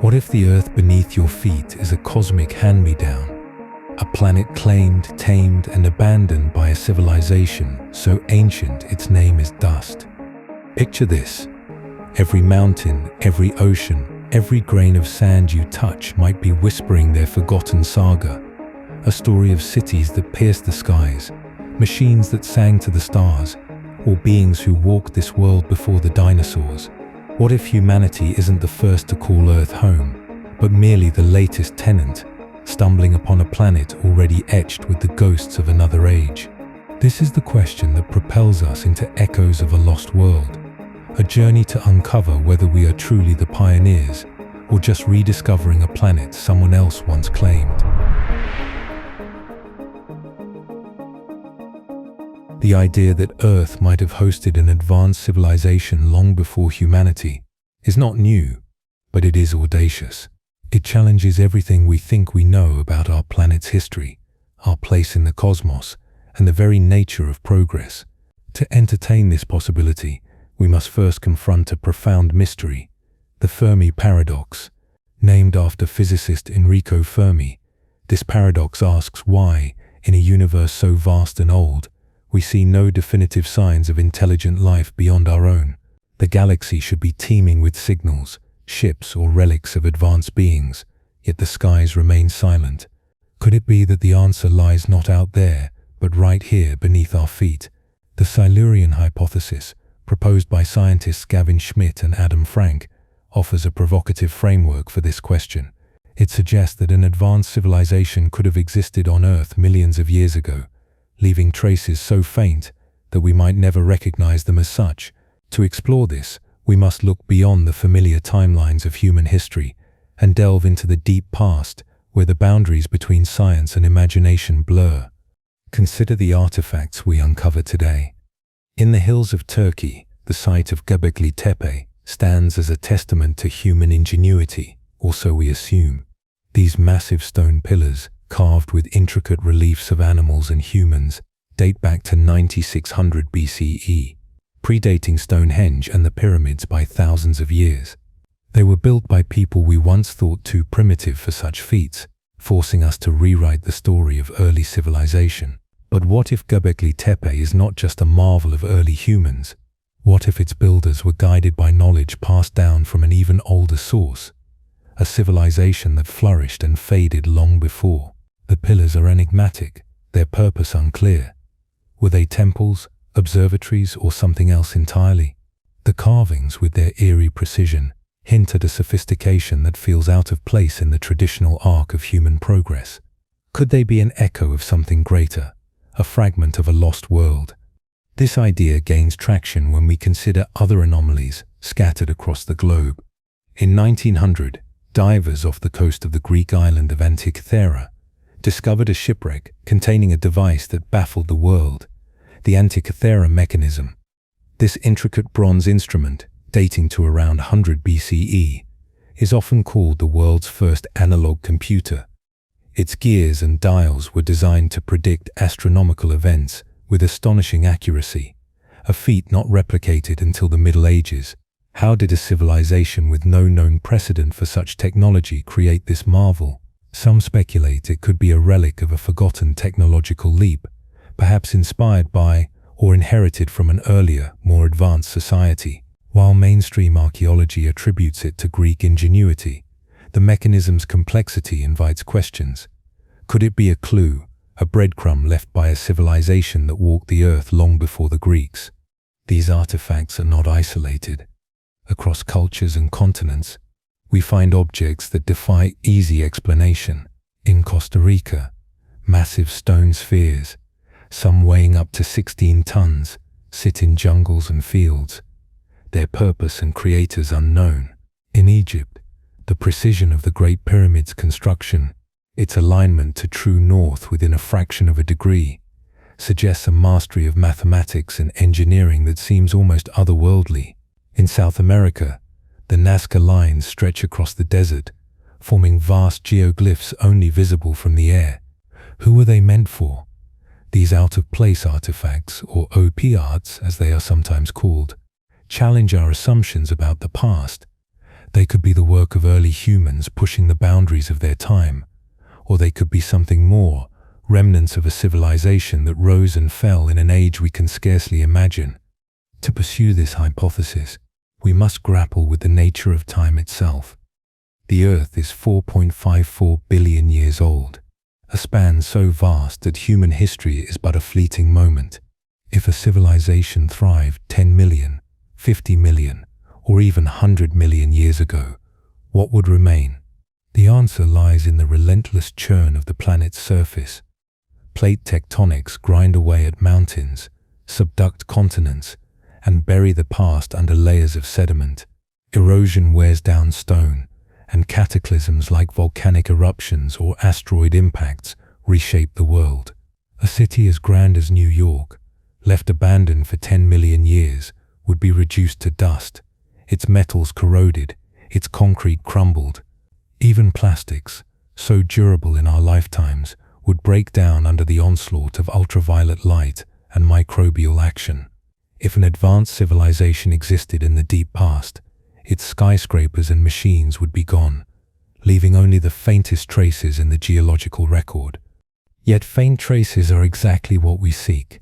What if the Earth beneath your feet is a cosmic hand-me-down? A planet claimed, tamed, and abandoned by a civilization so ancient its name is dust. Picture this. Every mountain, every ocean, every grain of sand you touch might be whispering their forgotten saga. A story of cities that pierced the skies, machines that sang to the stars, or beings who walked this world before the dinosaurs. What if humanity isn't the first to call Earth home, but merely the latest tenant, stumbling upon a planet already etched with the ghosts of another age? This is the question that propels us into echoes of a lost world, a journey to uncover whether we are truly the pioneers or just rediscovering a planet someone else once claimed. The idea that Earth might have hosted an advanced civilization long before humanity is not new, but it is audacious. It challenges everything we think we know about our planet's history, our place in the cosmos, and the very nature of progress. To entertain this possibility, we must first confront a profound mystery, the Fermi paradox. Named after physicist Enrico Fermi, this paradox asks why, in a universe so vast and old, we see no definitive signs of intelligent life beyond our own. The galaxy should be teeming with signals, ships, or relics of advanced beings, yet the skies remain silent. Could it be that the answer lies not out there, but right here beneath our feet? The Silurian Hypothesis, proposed by scientists Gavin Schmidt and Adam Frank, offers a provocative framework for this question. It suggests that an advanced civilization could have existed on Earth millions of years ago, leaving traces so faint that we might never recognize them as such. To explore this, we must look beyond the familiar timelines of human history and delve into the deep past where the boundaries between science and imagination blur. Consider the artifacts we uncover today. In the hills of Turkey, the site of Göbekli Tepe stands as a testament to human ingenuity, or so we assume. These massive stone pillars, carved with intricate reliefs of animals and humans, date back to 9600 BCE, predating Stonehenge and the pyramids by thousands of years. They were built by people we once thought too primitive for such feats, forcing us to rewrite the story of early civilization. But what if Göbekli Tepe is not just a marvel of early humans? What if its builders were guided by knowledge passed down from an even older source? A civilization that flourished and faded long before. The pillars are enigmatic, their purpose unclear. Were they temples, observatories, or something else entirely? The carvings, with their eerie precision, hint at a sophistication that feels out of place in the traditional arc of human progress. Could they be an echo of something greater, a fragment of a lost world? This idea gains traction when we consider other anomalies scattered across the globe. In 1900, divers off the coast of the Greek island of Antikythera discovered a shipwreck containing a device that baffled the world, the Antikythera mechanism. This intricate bronze instrument, dating to around 100 BCE, is often called the world's first analog computer. Its gears and dials were designed to predict astronomical events with astonishing accuracy, a feat not replicated until the Middle Ages. How did a civilization with no known precedent for such technology create this marvel? Some speculate it could be a relic of a forgotten technological leap, perhaps inspired by or inherited from an earlier, more advanced society. While mainstream archaeology attributes it to Greek ingenuity, the mechanism's complexity invites questions. Could it be a clue, a breadcrumb left by a civilization that walked the earth long before the Greeks? These artifacts are not isolated. Across cultures and continents, we find objects that defy easy explanation. In Costa Rica, massive stone spheres, some weighing up to 16 tons, sit in jungles and fields, their purpose and creators unknown. In Egypt, the precision of the Great Pyramid's construction, its alignment to true north within a fraction of a degree, suggests a mastery of mathematics and engineering that seems almost otherworldly. In South America, the Nazca lines stretch across the desert, forming vast geoglyphs only visible from the air. Who were they meant for? These out-of-place artifacts, or OP arts as they are sometimes called, challenge our assumptions about the past. They could be the work of early humans pushing the boundaries of their time, or they could be something more, remnants of a civilization that rose and fell in an age we can scarcely imagine. To pursue this hypothesis, we must grapple with the nature of time itself. The Earth is 4.54 billion years old, a span so vast that human history is but a fleeting moment. If a civilization thrived 10 million, 50 million, or even 100 million years ago, what would remain? The answer lies in the relentless churn of the planet's surface. Plate tectonics grind away at mountains, subduct continents, and bury the past under layers of sediment. Erosion wears down stone, and cataclysms like volcanic eruptions or asteroid impacts reshape the world. A city as grand as New York, left abandoned for 10 million years, would be reduced to dust, its metals corroded, its concrete crumbled. Even plastics, so durable in our lifetimes, would break down under the onslaught of ultraviolet light and microbial action. If an advanced civilization existed in the deep past, its skyscrapers and machines would be gone, leaving only the faintest traces in the geological record. Yet faint traces are exactly what we seek.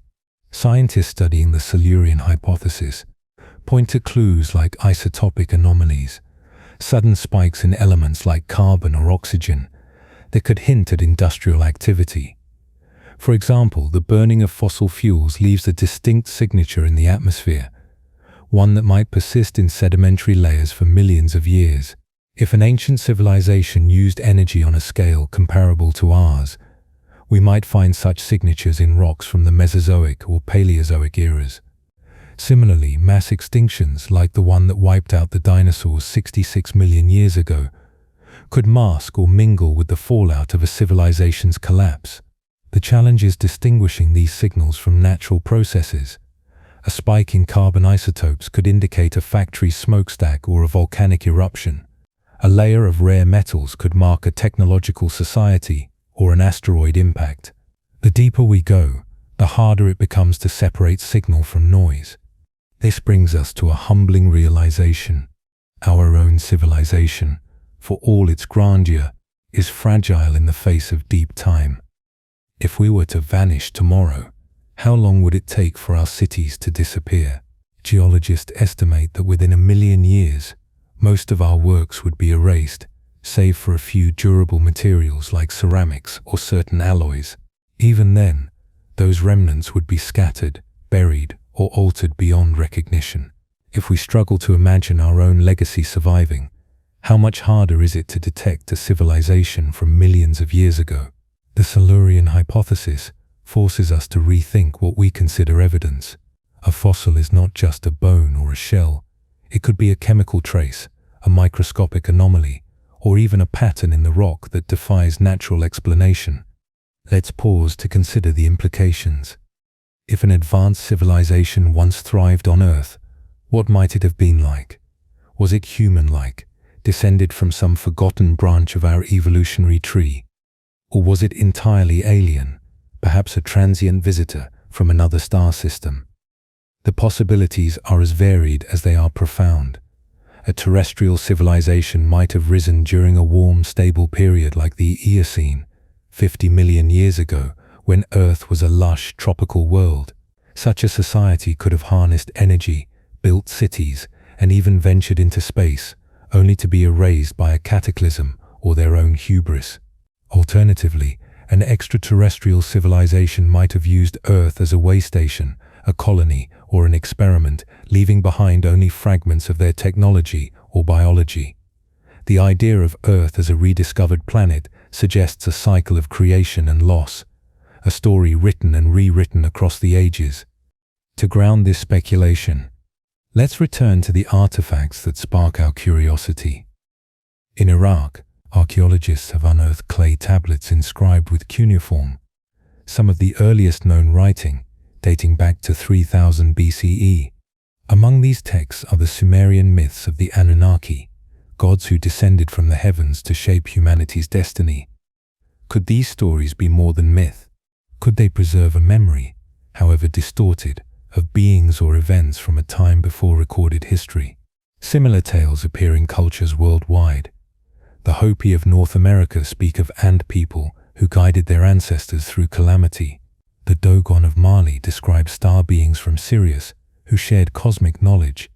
Scientists studying the Silurian Hypothesis point to clues like isotopic anomalies, sudden spikes in elements like carbon or oxygen that could hint at industrial activity. For example, the burning of fossil fuels leaves a distinct signature in the atmosphere, one that might persist in sedimentary layers for millions of years. If an ancient civilization used energy on a scale comparable to ours, we might find such signatures in rocks from the Mesozoic or Paleozoic eras. Similarly, mass extinctions like the one that wiped out the dinosaurs 66 million years ago could mask or mingle with the fallout of a civilization's collapse. The challenge is distinguishing these signals from natural processes. A spike in carbon isotopes could indicate a factory smokestack or a volcanic eruption. A layer of rare metals could mark a technological society or an asteroid impact. The deeper we go, the harder it becomes to separate signal from noise. This brings us to a humbling realization. Our own civilization, for all its grandeur, is fragile in the face of deep time. If we were to vanish tomorrow, how long would it take for our cities to disappear? Geologists estimate that within 1 million years, most of our works would be erased, save for a few durable materials like ceramics or certain alloys. Even then, those remnants would be scattered, buried, or altered beyond recognition. If we struggle to imagine our own legacy surviving, how much harder is it to detect a civilization from millions of years ago? The Silurian Hypothesis forces us to rethink what we consider evidence. A fossil is not just a bone or a shell. It could be a chemical trace, a microscopic anomaly, or even a pattern in the rock that defies natural explanation. Let's pause to consider the implications. If an advanced civilization once thrived on Earth, what might it have been like? Was it human-like, descended from some forgotten branch of our evolutionary tree? Or was it entirely alien, perhaps a transient visitor from another star system? The possibilities are as varied as they are profound. A terrestrial civilization might have risen during a warm, stable period like the Eocene, 50 million years ago, when Earth was a lush, tropical world. Such a society could have harnessed energy, built cities, and even ventured into space, only to be erased by a cataclysm or their own hubris. Alternatively, an extraterrestrial civilization might have used Earth as a way station, a colony, or an experiment, leaving behind only fragments of their technology or biology. The idea of Earth as a rediscovered planet suggests a cycle of creation and loss, a story written and rewritten across the ages. To ground this speculation, let's return to the artifacts that spark our curiosity. In Iraq, archaeologists have unearthed clay tablets inscribed with cuneiform, some of the earliest known writing, dating back to 3000 BCE. Among these texts are the Sumerian myths of the Anunnaki, gods who descended from the heavens to shape humanity's destiny. Could these stories be more than myth? Could they preserve a memory, however distorted, of beings or events from a time before recorded history? Similar tales appear in cultures worldwide. The Hopi of North America speak of ant people who guided their ancestors through calamity. The Dogon of Mali describe star beings from Sirius who shared cosmic knowledge.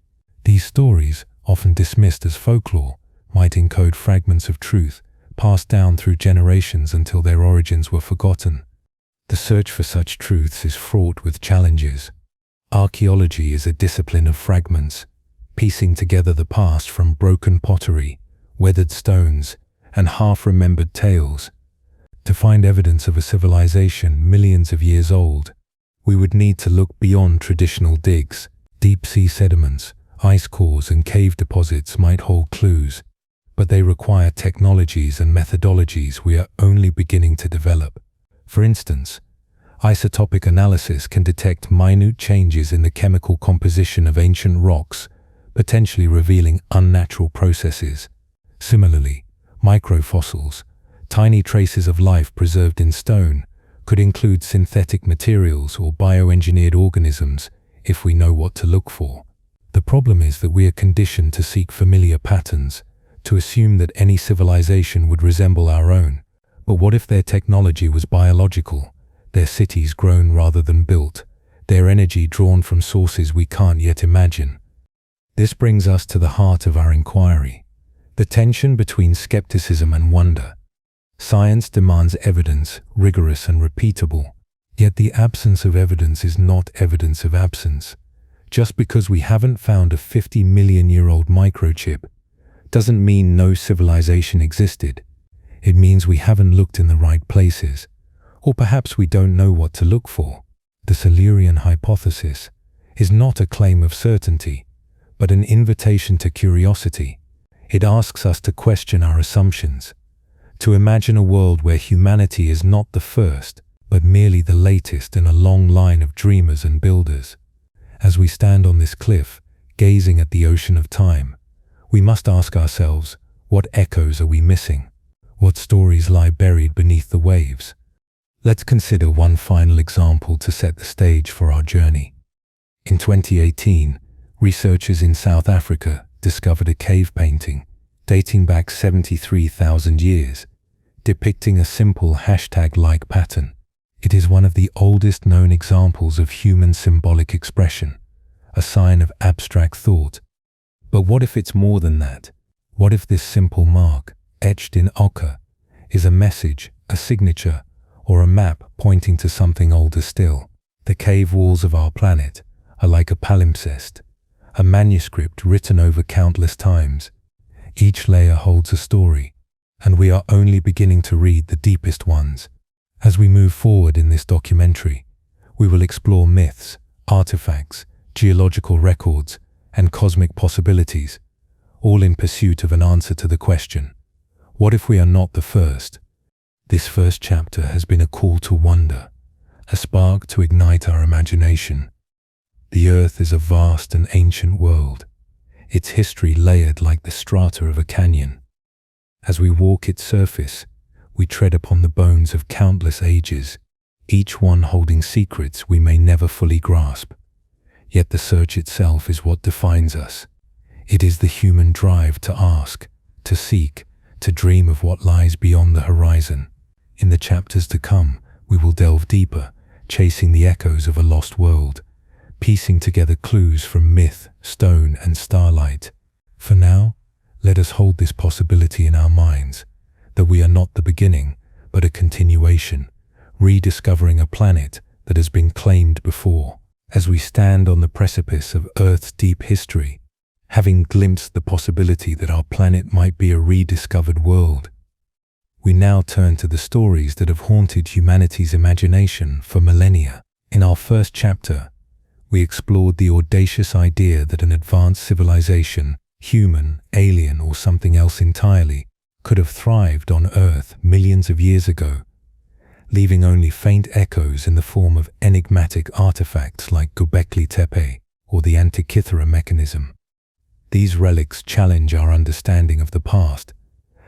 These stories, often dismissed as folklore, might encode fragments of truth passed down through generations until their origins were forgotten. The search for such truths is fraught with challenges. Archaeology is a discipline of fragments, piecing together the past from broken pottery, weathered stones, and half-remembered tales. To find evidence of a civilization millions of years old, we would need to look beyond traditional digs. Deep-sea sediments, ice cores, and cave deposits might hold clues, but they require technologies and methodologies we are only beginning to develop. For instance, isotopic analysis can detect minute changes in the chemical composition of ancient rocks, potentially revealing unnatural processes. Similarly, microfossils, tiny traces of life preserved in stone, could include synthetic materials or bioengineered organisms if we know what to look for. The problem is that we are conditioned to seek familiar patterns, to assume that any civilization would resemble our own. But what if their technology was biological, their cities grown rather than built, their energy drawn from sources we can't yet imagine? This brings us to the heart of our inquiry, the tension between skepticism and wonder. Science demands evidence, rigorous and repeatable, yet the absence of evidence is not evidence of absence. Just because we haven't found a 50-million-year-old microchip doesn't mean no civilization existed. It means we haven't looked in the right places, or perhaps we don't know what to look for. The Silurian Hypothesis is not a claim of certainty, but an invitation to curiosity. It asks us to question our assumptions, to imagine a world where humanity is not the first, but merely the latest in a long line of dreamers and builders. As we stand on this cliff, gazing at the ocean of time, we must ask ourselves, what echoes are we missing? What stories lie buried beneath the waves? Let's consider one final example to set the stage for our journey. In 2018, researchers in South Africa discovered a cave painting dating back 73,000 years, depicting a simple hashtag-like pattern. It is one of the oldest known examples of human symbolic expression, a sign of abstract thought. But what if it's more than that? What if this simple mark, etched in ochre, is a message, a signature, or a map pointing to something older still? The cave walls of our planet are like a palimpsest, a manuscript written over countless times. Each layer holds a story, and we are only beginning to read the deepest ones. As we move forward in this documentary, we will explore myths, artifacts, geological records, and cosmic possibilities, all in pursuit of an answer to the question, what if we are not the first? This first chapter has been a call to wonder, a spark to ignite our imagination. The Earth is a vast and ancient world, its history layered like the strata of a canyon. As we walk its surface, we tread upon the bones of countless ages, each one holding secrets we may never fully grasp. Yet the search itself is what defines us. It is the human drive to ask, to seek, to dream of what lies beyond the horizon. In the chapters to come, we will delve deeper, chasing the echoes of a lost world, piecing together clues from myth, stone, and starlight. For now, let us hold this possibility in our minds, that we are not the beginning, but a continuation, rediscovering a planet that has been claimed before. As we stand on the precipice of Earth's deep history, having glimpsed the possibility that our planet might be a rediscovered world, we now turn to the stories that have haunted humanity's imagination for millennia. In our first chapter, we explored the audacious idea that an advanced civilization, human, alien, or something else entirely, could have thrived on Earth millions of years ago, leaving only faint echoes in the form of enigmatic artifacts like Göbekli Tepe or the Antikythera mechanism. These relics challenge our understanding of the past,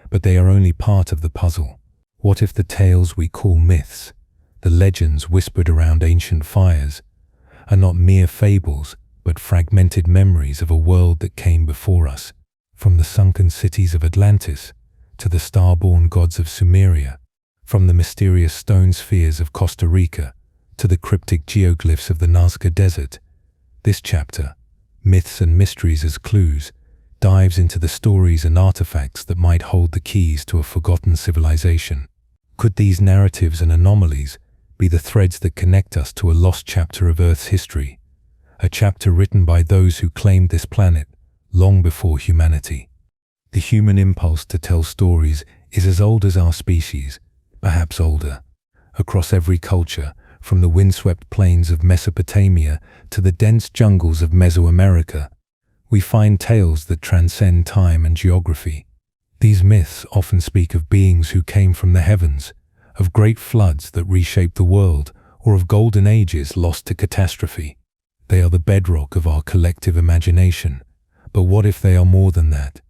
but they are only part of the puzzle. What if the tales we call myths, the legends whispered around ancient fires, are not mere fables, but fragmented memories of a world that came before us, from the sunken cities of Atlantis to the star-born gods of Sumeria, from the mysterious stone spheres of Costa Rica to the cryptic geoglyphs of the Nazca Desert. This chapter, Myths and Mysteries as Clues, dives into the stories and artifacts that might hold the keys to a forgotten civilization. Could these narratives and anomalies be the threads that connect us to a lost chapter of Earth's history, a chapter written by those who claimed this planet long before humanity? The human impulse to tell stories is as old as our species, perhaps older. Across every culture, from the windswept plains of Mesopotamia to the dense jungles of Mesoamerica, we find tales that transcend time and geography. These myths often speak of beings who came from the heavens, of great floods that reshaped the world, or of golden ages lost to catastrophe. They are the bedrock of our collective imagination. But what if they are more than that?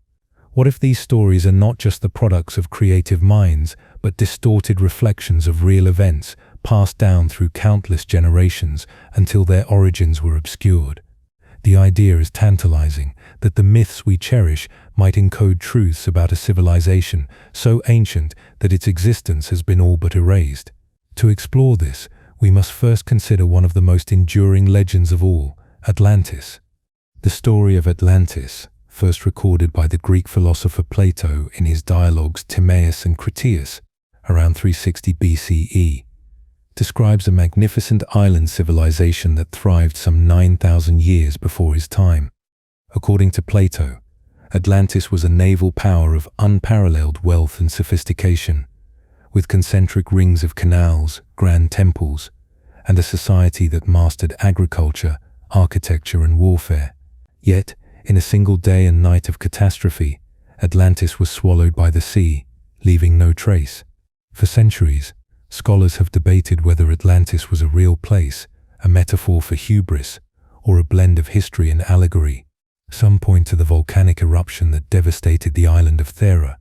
What if these stories are not just the products of creative minds, but distorted reflections of real events passed down through countless generations until their origins were obscured? The idea is tantalizing that the myths we cherish might encode truths about a civilization so ancient that its existence has been all but erased. To explore this, we must first consider one of the most enduring legends of all, Atlantis. The story of Atlantis, first recorded by the Greek philosopher Plato in his dialogues Timaeus and Critias around 360 BCE, describes a magnificent island civilization that thrived some 9,000 years before his time. According to Plato, Atlantis was a naval power of unparalleled wealth and sophistication, with concentric rings of canals, grand temples, and a society that mastered agriculture, architecture, and warfare. Yet, in a single day and night of catastrophe, Atlantis was swallowed by the sea, leaving no trace. For centuries, scholars have debated whether Atlantis was a real place, a metaphor for hubris, or a blend of history and allegory. Some point to the volcanic eruption that devastated the island of Thera,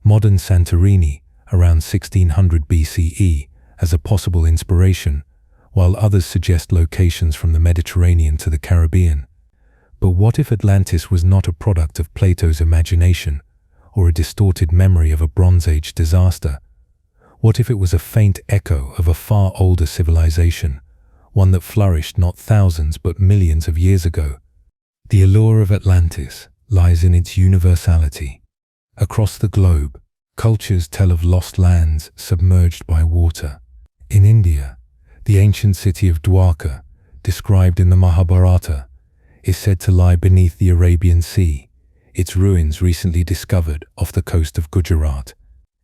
modern Santorini, around 1600 BCE, as a possible inspiration, while others suggest locations from the Mediterranean to the Caribbean. But what if Atlantis was not a product of Plato's imagination, or a distorted memory of a Bronze Age disaster? What if it was a faint echo of a far older civilization, one that flourished not thousands but millions of years ago? The allure of Atlantis lies in its universality. Across the globe, cultures tell of lost lands submerged by water. In India, the ancient city of Dwarka, described in the Mahabharata, is said to lie beneath the Arabian Sea, its ruins recently discovered off the coast of Gujarat.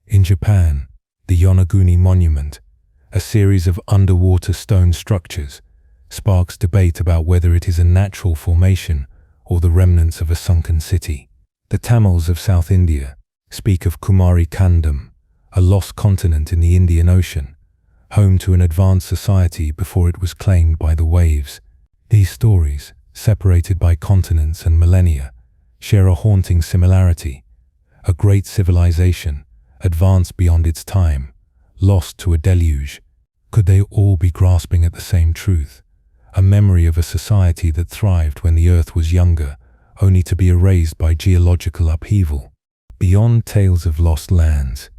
In Japan, the Yonaguni Monument, a series of underwater stone structures, sparks debate about whether it is a natural formation or the remnants of a sunken city. The Tamils of South India speak of Kumari Kandam, a lost continent in the Indian Ocean, home to an advanced society before it was claimed by the waves. These stories, separated by continents and millennia, share a haunting similarity. A great civilization, advanced beyond its time, lost to a deluge. Could they all be grasping at the same truth? A memory of a society that thrived when the Earth was younger, only to be erased by geological upheaval. Beyond tales of lost lands,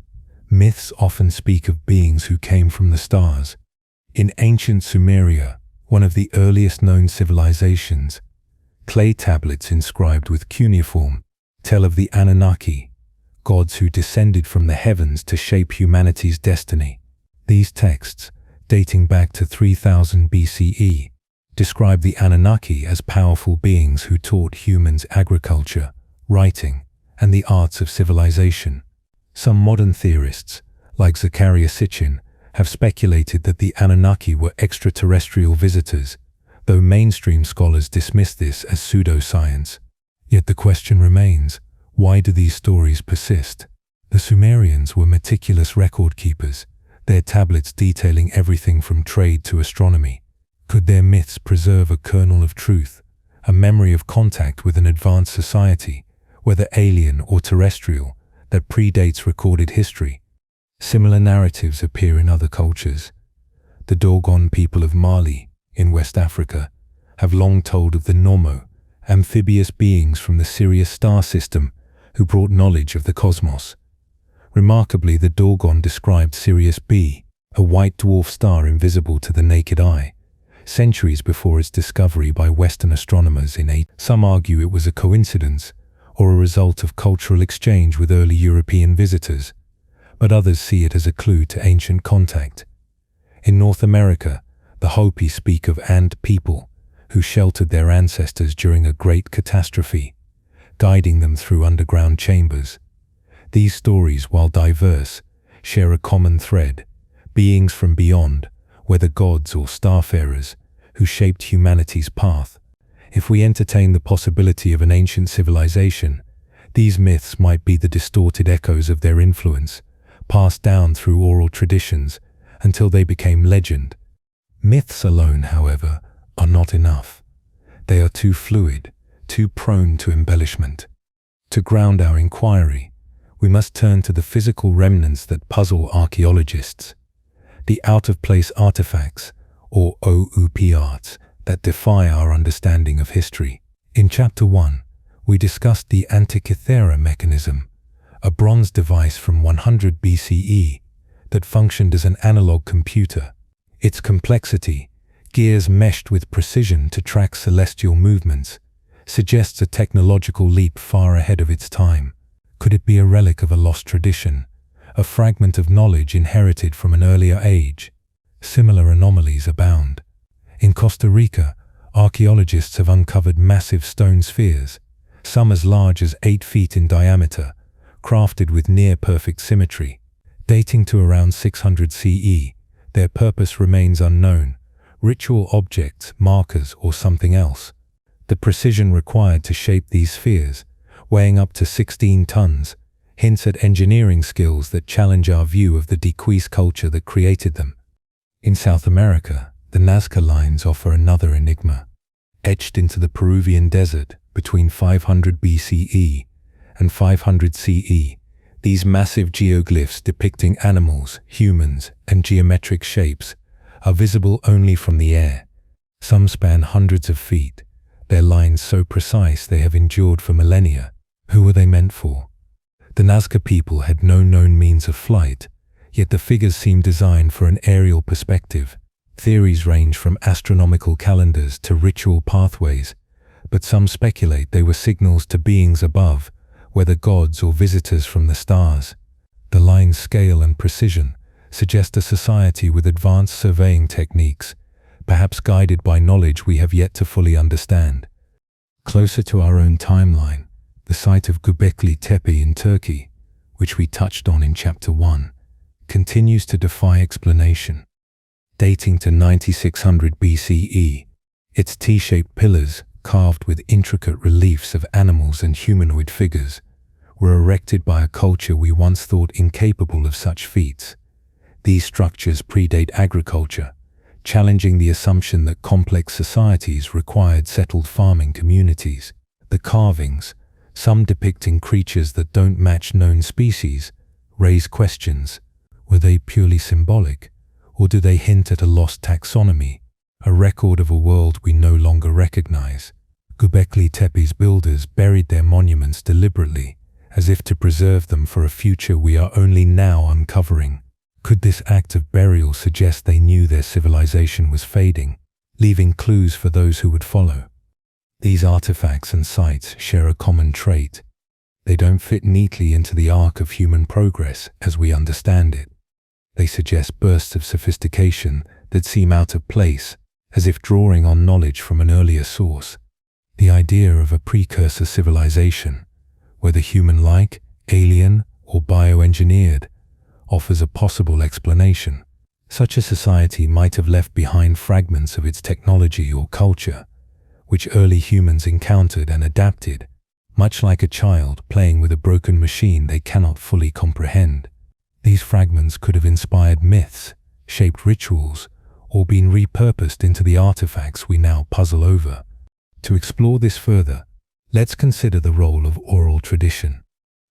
myths often speak of beings who came from the stars. In ancient Sumeria, one of the earliest known civilizations, clay tablets inscribed with cuneiform tell of the Anunnaki, gods who descended from the heavens to shape humanity's destiny. These texts, dating back to 3000 BCE, describe the Anunnaki as powerful beings who taught humans agriculture, writing, and the arts of civilization. Some modern theorists, like Zecharia Sitchin, have speculated that the Anunnaki were extraterrestrial visitors, though mainstream scholars dismiss this as pseudoscience. Yet the question remains, why do these stories persist? The Sumerians were meticulous record keepers, their tablets detailing everything from trade to astronomy. Could their myths preserve a kernel of truth, a memory of contact with an advanced society, whether alien or terrestrial, that predates recorded history? Similar narratives appear in other cultures. The Dogon people of Mali, in West Africa, have long told of the Nommo, amphibious beings from the Sirius star system who brought knowledge of the cosmos. Remarkably, the Dogon described Sirius B, a white dwarf star invisible to the naked eye, centuries before its discovery by Western astronomers in 8. Some argue it was a coincidence or a result of cultural exchange with early European visitors, but others see it as a clue to ancient contact. In North America, the Hopi speak of Ant people who sheltered their ancestors during a great catastrophe, guiding them through underground chambers. These stories, while diverse, share a common thread: beings from beyond, whether gods or starfarers, who shaped humanity's path. If we entertain the possibility of an ancient civilization, these myths might be the distorted echoes of their influence, passed down through oral traditions until they became legend. Myths alone, however, are not enough. They are too fluid, too prone to embellishment. To ground our inquiry, we must turn to the physical remnants that puzzle archaeologists, the out-of-place artifacts, or OUP that defy our understanding of history. In Chapter 1, we discussed the Antikythera mechanism, a bronze device from 100 BCE that functioned as an analog computer. Its complexity, gears meshed with precision to track celestial movements, suggests a technological leap far ahead of its time. Could it be a relic of a lost tradition, a fragment of knowledge inherited from an earlier age? Similar anomalies abound. In Costa Rica, archaeologists have uncovered massive stone spheres, some as large as 8 feet in diameter, crafted with near-perfect symmetry. Dating to around 600 CE, their purpose remains unknown: ritual objects, markers, or something else. The precision required to shape these spheres, weighing up to 16 tons, hints at engineering skills that challenge our view of the Dequise culture that created them. In South America, the Nazca lines offer another enigma. Etched into the Peruvian desert between 500 BCE and 500 CE, these massive geoglyphs depicting animals, humans, and geometric shapes are visible only from the air. Some span hundreds of feet, their lines so precise they have endured for millennia. Who were they meant for? The Nazca people had no known means of flight, yet the figures seem designed for an aerial perspective. Theories range from astronomical calendars to ritual pathways, but some speculate they were signals to beings above, whether gods or visitors from the stars. The line's scale and precision suggest a society with advanced surveying techniques, perhaps guided by knowledge we have yet to fully understand. Closer to our own timeline, the site of Göbekli Tepe in Turkey, which we touched on in Chapter 1, continues to defy explanation. Dating to 9600 BCE, its T-shaped pillars, carved with intricate reliefs of animals and humanoid figures, were erected by a culture we once thought incapable of such feats. These structures predate agriculture, challenging the assumption that complex societies required settled farming communities. The carvings, some depicting creatures that don't match known species, raise questions. Were they purely symbolic, or do they hint at a lost taxonomy, a record of a world we no longer recognize? Göbekli Tepe's builders buried their monuments deliberately, as if to preserve them for a future we are only now uncovering. Could this act of burial suggest they knew their civilization was fading, leaving clues for those who would follow? These artifacts and sites share a common trait. They don't fit neatly into the arc of human progress as we understand it. They suggest bursts of sophistication that seem out of place, as if drawing on knowledge from an earlier source. The idea of a precursor civilization, whether human-like, alien, or bioengineered, offers a possible explanation. Such a society might have left behind fragments of its technology or culture, which early humans encountered and adapted, much like a child playing with a broken machine they cannot fully comprehend. These fragments could have inspired myths, shaped rituals, or been repurposed into the artifacts we now puzzle over. To explore this further, let's consider the role of oral tradition.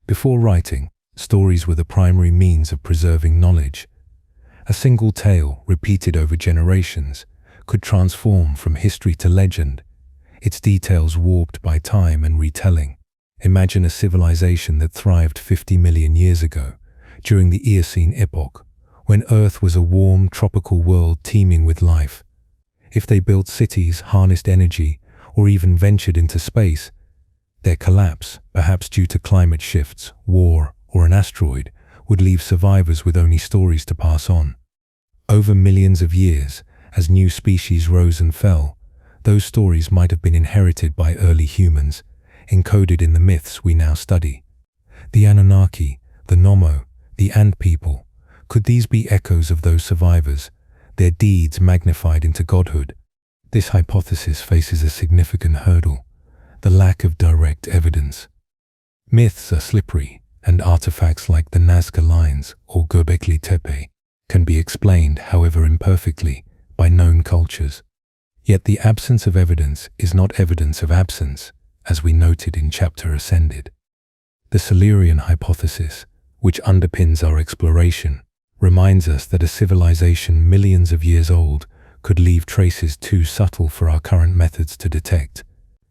Before writing, stories were the primary means of preserving knowledge. A single tale, repeated over generations, could transform from history to legend, its details warped by time and retelling. Imagine a civilization that thrived 50 million years ago, during the Eocene epoch, when Earth was a warm, tropical world teeming with life. If they built cities, harnessed energy, or even ventured into space, their collapse, perhaps due to climate shifts, war, or an asteroid, would leave survivors with only stories to pass on. Over millions of years, as new species rose and fell, those stories might have been inherited by early humans, encoded in the myths we now study. The Anunnaki, the Nommo, the Ant People, could these be echoes of those survivors, their deeds magnified into godhood? This hypothesis faces a significant hurdle: the lack of direct evidence. Myths are slippery, and artifacts like the Nazca Lines or Göbekli Tepe can be explained, however imperfectly, by known cultures. Yet the absence of evidence is not evidence of absence, as we noted in chapter Ascended. The Silurian Hypothesis, which underpins our exploration, reminds us that a civilization millions of years old could leave traces too subtle for our current methods to detect.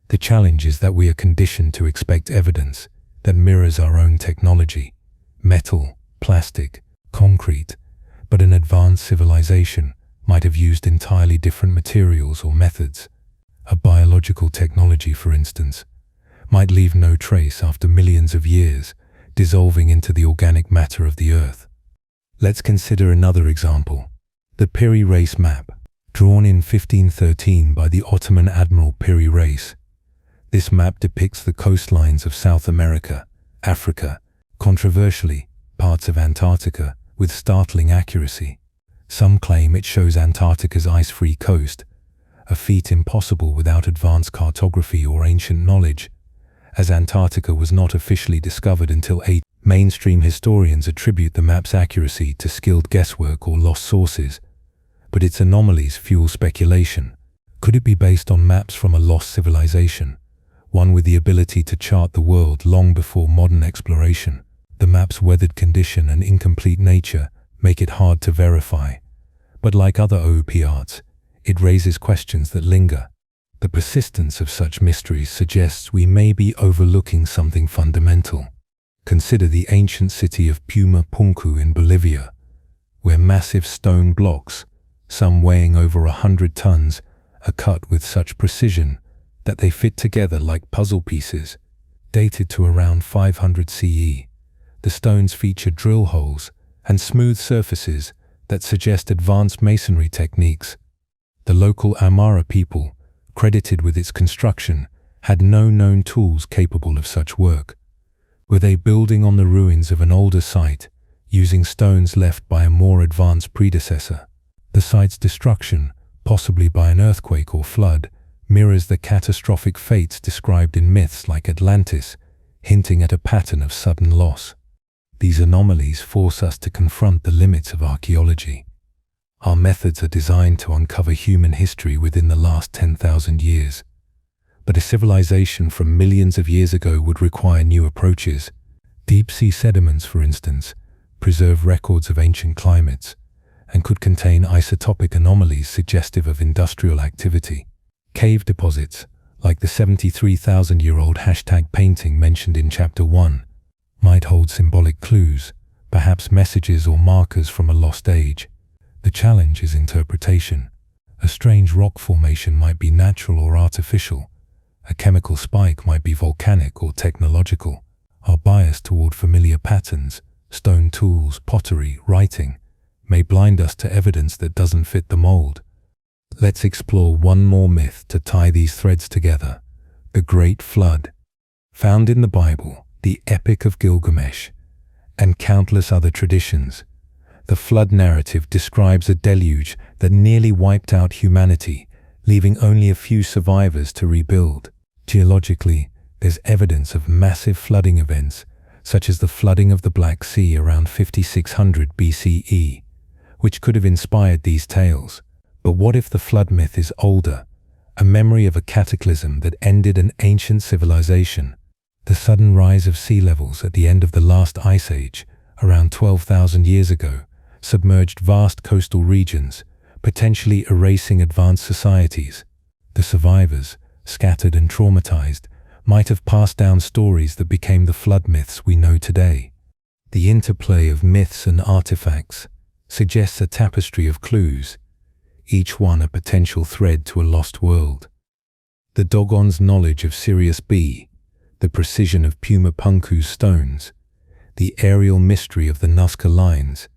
The challenge is that we are conditioned to expect evidence that mirrors our own technology: metal, plastic, concrete, but an advanced civilization might have used entirely different materials or methods. A biological technology, for instance, might leave no trace after millions of years, dissolving into the organic matter of the Earth. Let's consider another example: the Piri Reis map, drawn in 1513 by the Ottoman Admiral Piri Reis. This map depicts the coastlines of South America, Africa, controversially, parts of Antarctica, with startling accuracy. Some claim it shows Antarctica's ice-free coast, a feat impossible without advanced cartography or ancient knowledge, as Antarctica was not officially discovered until 8. Mainstream historians attribute the map's accuracy to skilled guesswork or lost sources, but its anomalies fuel speculation. Could it be based on maps from a lost civilization, one with the ability to chart the world long before modern exploration? The map's weathered condition and incomplete nature make it hard to verify, but like other OOP arts, it raises questions that linger. The persistence of such mysteries suggests we may be overlooking something fundamental. Consider the ancient city of Puma Punku in Bolivia, where massive stone blocks, some weighing over 100 tons, are cut with such precision that they fit together like puzzle pieces. Dated to around 500 CE, the stones feature drill holes and smooth surfaces that suggest advanced masonry techniques. The local Amara people, credited with its construction, had no known tools capable of such work. Were they building on the ruins of an older site, using stones left by a more advanced predecessor? The site's destruction, possibly by an earthquake or flood, mirrors the catastrophic fates described in myths like Atlantis, hinting at a pattern of sudden loss. These anomalies force us to confront the limits of archaeology. Our methods are designed to uncover human history within the last 10,000 years. But a civilization from millions of years ago would require new approaches. Deep-sea sediments, for instance, preserve records of ancient climates and could contain isotopic anomalies suggestive of industrial activity. Cave deposits, like the 73,000-year-old painting mentioned in Chapter 1, might hold symbolic clues, perhaps messages or markers from a lost age. The challenge is interpretation. A strange rock formation might be natural or artificial. A chemical spike might be volcanic or technological. Our bias toward familiar patterns, stone tools, pottery, writing, may blind us to evidence that doesn't fit the mold. Let's explore one more myth to tie these threads together: the Great Flood. Found in the Bible, the Epic of Gilgamesh, and countless other traditions, the flood narrative describes a deluge that nearly wiped out humanity, leaving only a few survivors to rebuild. Geologically, there's evidence of massive flooding events, such as the flooding of the Black Sea around 5600 BCE, which could have inspired these tales. But what if the flood myth is older, a memory of a cataclysm that ended an ancient civilization? The sudden rise of sea levels at the end of the last ice age, around 12,000 years ago, submerged vast coastal regions, potentially erasing advanced societies. The survivors, scattered and traumatized, might have passed down stories that became the flood myths we know today. The interplay of myths and artifacts suggests a tapestry of clues, each one a potential thread to a lost world. The Dogon's knowledge of Sirius B, the precision of Puma Punku's stones, the aerial mystery of the Nazca lines.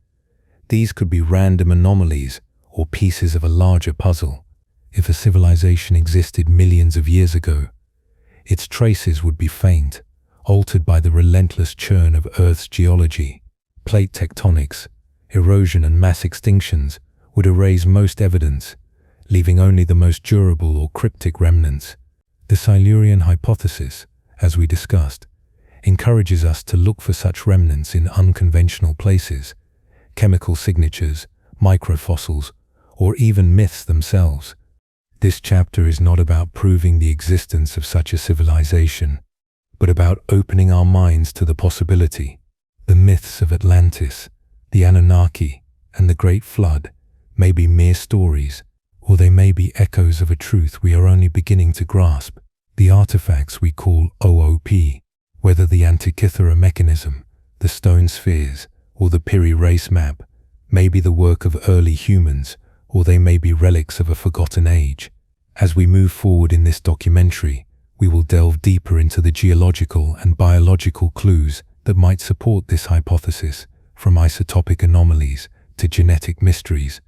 These could be random anomalies or pieces of a larger puzzle. If a civilization existed millions of years ago, its traces would be faint, altered by the relentless churn of Earth's geology. Plate tectonics, erosion and mass extinctions would erase most evidence, leaving only the most durable or cryptic remnants. The Silurian Hypothesis, as we discussed, encourages us to look for such remnants in unconventional places, chemical signatures, microfossils, or even myths themselves. This chapter is not about proving the existence of such a civilization, but about opening our minds to the possibility. The myths of Atlantis, the Anunnaki, and the Great Flood may be mere stories, or they may be echoes of a truth we are only beginning to grasp. The artifacts we call OOP, whether the Antikythera mechanism, the stone spheres, or the Piri race map, may be the work of early humans, or they may be relics of a forgotten age. As we move forward in this documentary, we will delve deeper into the geological and biological clues that might support this hypothesis, from isotopic anomalies to genetic mysteries.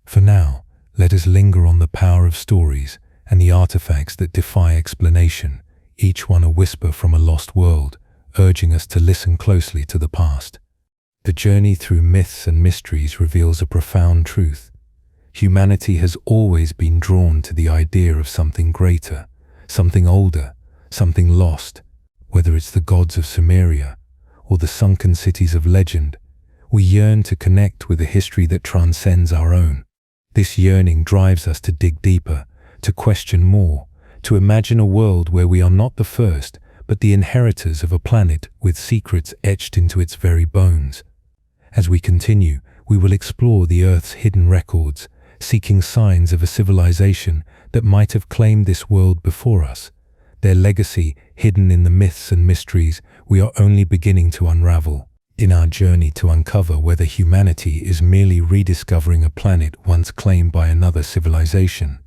For now, let us linger on the power of stories and the artifacts that defy explanation, each one a whisper from a lost world, urging us to listen closely to the past. The journey through myths and mysteries reveals a profound truth. Humanity has always been drawn to the idea of something greater, something older, something lost. Whether it's the gods of Sumeria or the sunken cities of legend, we yearn to connect with a history that transcends our own. This yearning drives us to dig deeper, to question more, to imagine a world where we are not the first, but the inheritors of a planet with secrets etched into its very bones. As we continue, we will explore the Earth's hidden records, seeking signs of a civilization that might have claimed this world before us. Their legacy, hidden in the myths and mysteries we are only beginning to unravel. In our journey to uncover whether humanity is merely rediscovering a planet once claimed by another civilization,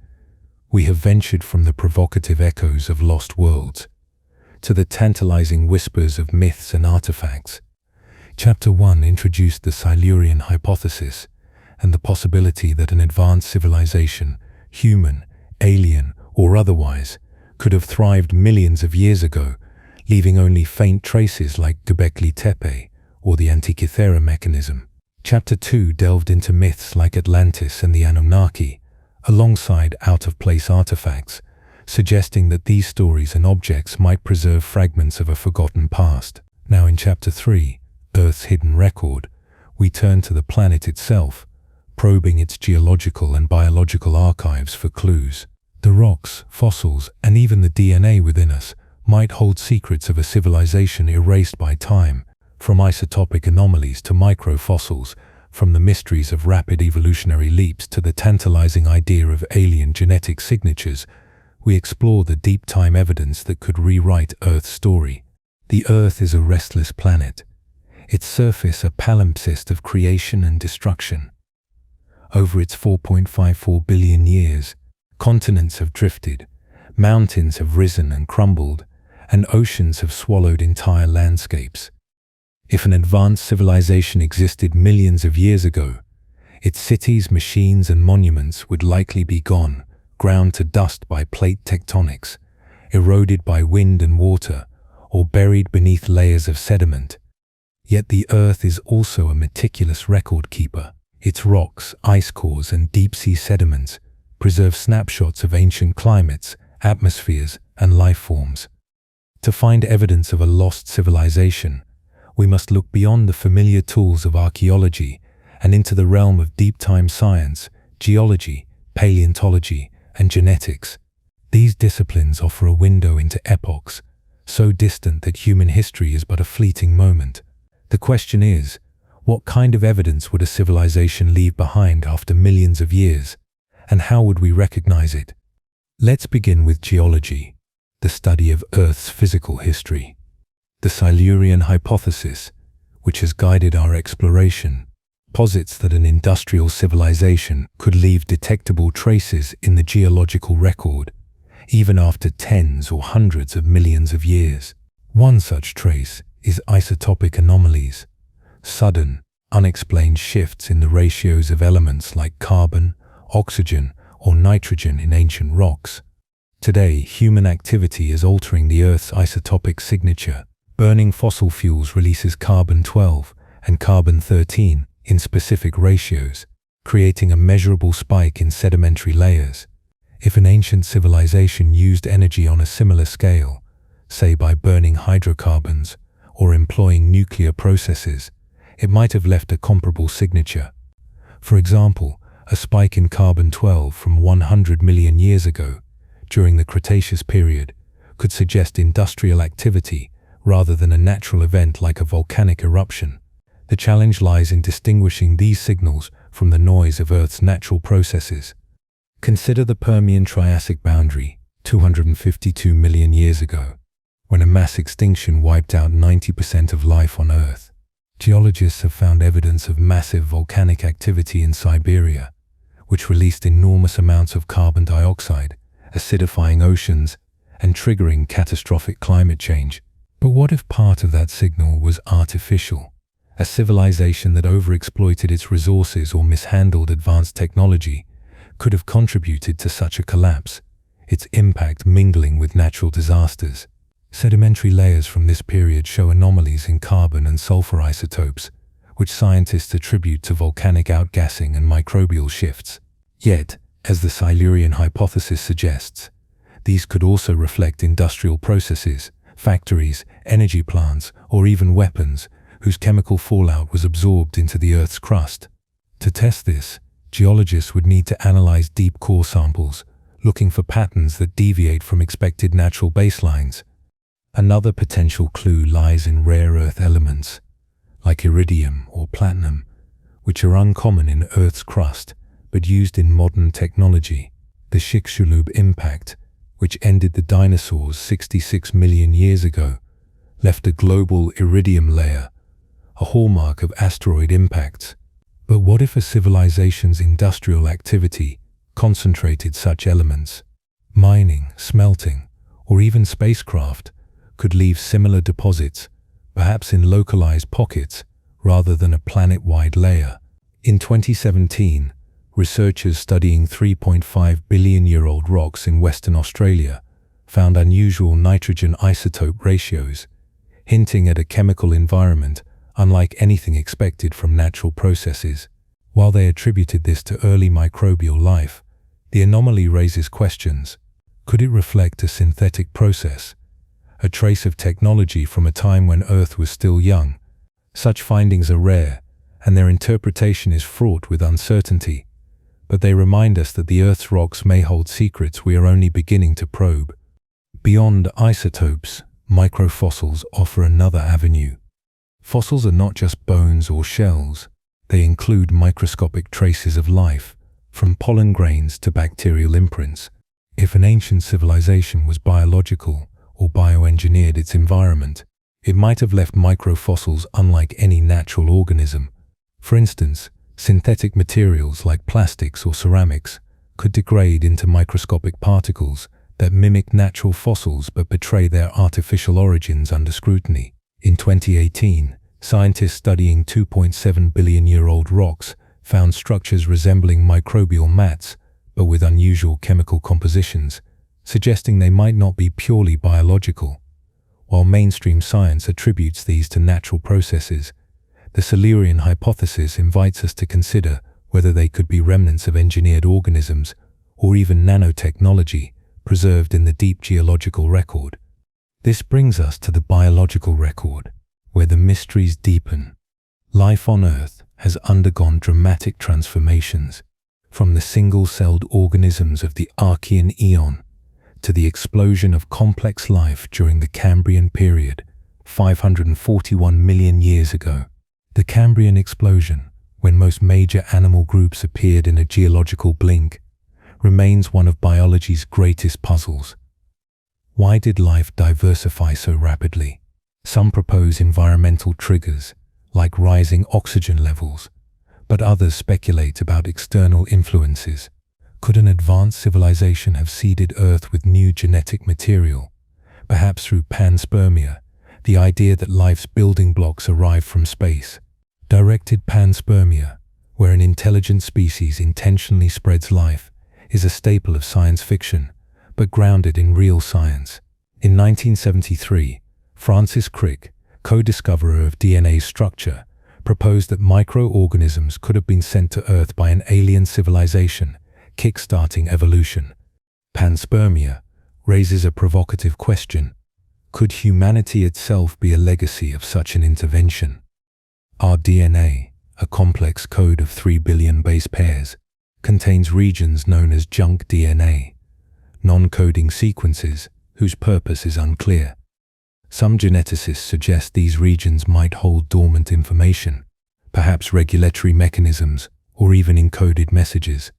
we have ventured from the provocative echoes of lost worlds to the tantalizing whispers of myths and artifacts. Chapter 1 introduced the Silurian Hypothesis and the possibility that an advanced civilization, human, alien, or otherwise, could have thrived millions of years ago, leaving only faint traces like Göbekli Tepe or the Antikythera mechanism. Chapter 2 delved into myths like Atlantis and the Anunnaki, alongside out-of-place artifacts, suggesting that these stories and objects might preserve fragments of a forgotten past. Now in Chapter 3, Earth's Hidden Record, we turn to the planet itself, probing its geological and biological archives for clues. The rocks, fossils, and even the DNA within us might hold secrets of a civilization erased by time, from isotopic anomalies to microfossils, from the mysteries of rapid evolutionary leaps to the tantalizing idea of alien genetic signatures. We explore the deep time evidence that could rewrite Earth's story. The Earth is a restless planet, its surface a palimpsest of creation and destruction. Over its 4.54 billion years, continents have drifted, mountains have risen and crumbled, and oceans have swallowed entire landscapes. If an advanced civilization existed millions of years ago, its cities, machines, and monuments would likely be gone, ground to dust by plate tectonics, eroded by wind and water, or buried beneath layers of sediment. Yet the Earth is also a meticulous record keeper. Its rocks, ice cores, and deep-sea sediments preserve snapshots of ancient climates, atmospheres, and life forms. To find evidence of a lost civilization, we must look beyond the familiar tools of archaeology and into the realm of deep-time science, geology, paleontology, and genetics. These disciplines offer a window into epochs so distant that human history is but a fleeting moment. The question is, what kind of evidence would a civilization leave behind after millions of years? And how would we recognize it? Let's begin with geology, the study of Earth's physical history. The Silurian Hypothesis, which has guided our exploration, posits that an industrial civilization could leave detectable traces in the geological record, even after tens or hundreds of millions of years. One such trace is isotopic anomalies, sudden, unexplained shifts in the ratios of elements like carbon, oxygen, or nitrogen in ancient rocks. Today, human activity is altering the Earth's isotopic signature. Burning fossil fuels releases carbon-12 and carbon-13 in specific ratios, creating a measurable spike in sedimentary layers. If an ancient civilization used energy on a similar scale, say by burning hydrocarbons or employing nuclear processes, it might have left a comparable signature. For example, a spike in carbon-12 from 100 million years ago, during the Cretaceous period, could suggest industrial activity rather than a natural event like a volcanic eruption. The challenge lies in distinguishing these signals from the noise of Earth's natural processes. Consider the Permian-Triassic boundary, 252 million years ago, when a mass extinction wiped out 90% of life on Earth. Geologists have found evidence of massive volcanic activity in Siberia, which released enormous amounts of carbon dioxide, acidifying oceans and triggering catastrophic climate change. But what if part of that signal was artificial? A civilization that overexploited its resources or mishandled advanced technology could have contributed to such a collapse, its impact mingling with natural disasters. Sedimentary layers from this period show anomalies in carbon and sulfur isotopes, which scientists attribute to volcanic outgassing and microbial shifts. Yet, as the Silurian hypothesis suggests, these could also reflect industrial processes, factories, energy plants, or even weapons whose chemical fallout was absorbed into the Earth's crust. To test this, geologists would need to analyze deep core samples, looking for patterns that deviate from expected natural baselines. Another potential clue lies in rare earth elements, like iridium or platinum, which are uncommon in Earth's crust but used in modern technology. The Chicxulub impact, which ended the dinosaurs 66 million years ago, left a global iridium layer, a hallmark of asteroid impacts. But what if a civilization's industrial activity concentrated such elements? Mining, smelting, or even spacecraft could leave similar deposits, perhaps in localized pockets rather than a planet-wide layer. In 2017, researchers studying 3.5 billion-year-old rocks in Western Australia found unusual nitrogen isotope ratios, hinting at a chemical environment unlike anything expected from natural processes. While they attributed this to early microbial life, the anomaly raises questions. Could it reflect a synthetic process, a trace of technology from a time when Earth was still young? Such findings are rare, and their interpretation is fraught with uncertainty, but they remind us that the Earth's rocks may hold secrets we are only beginning to probe. Beyond isotopes, microfossils offer another avenue. Fossils are not just bones or shells. They include microscopic traces of life, from pollen grains to bacterial imprints. If an ancient civilization was biological or bioengineered its environment, it might have left microfossils unlike any natural organism. For instance, synthetic materials like plastics or ceramics could degrade into microscopic particles that mimic natural fossils but betray their artificial origins under scrutiny. In 2018, scientists studying 2.7 billion-year-old rocks found structures resembling microbial mats, but with unusual chemical compositions, suggesting they might not be purely biological. While mainstream science attributes these to natural processes, the Silurian hypothesis invites us to consider whether they could be remnants of engineered organisms or even nanotechnology preserved in the deep geological record. This brings us to the biological record, where the mysteries deepen. Life on Earth has undergone dramatic transformations, from the single-celled organisms of the Archean Eon to the explosion of complex life during the Cambrian period, 541 million years ago. The Cambrian explosion, when most major animal groups appeared in a geological blink, remains one of biology's greatest puzzles. Why did life diversify so rapidly? Some propose environmental triggers, like rising oxygen levels, but others speculate about external influences. Could an advanced civilization have seeded Earth with new genetic material, perhaps through panspermia, the idea that life's building blocks arrive from space? Directed panspermia, where an intelligent species intentionally spreads life, is a staple of science fiction, but grounded in real science. In 1973, Francis Crick, co-discoverer of DNA structure, proposed that microorganisms could have been sent to Earth by an alien civilization, kick-starting evolution. Panspermia raises a provocative question. Could humanity itself be a legacy of such an intervention? Our DNA, a complex code of 3 billion base pairs, contains regions known as junk DNA, non-coding sequences whose purpose is unclear. Some geneticists suggest these regions might hold dormant information, perhaps regulatory mechanisms or even encoded messages.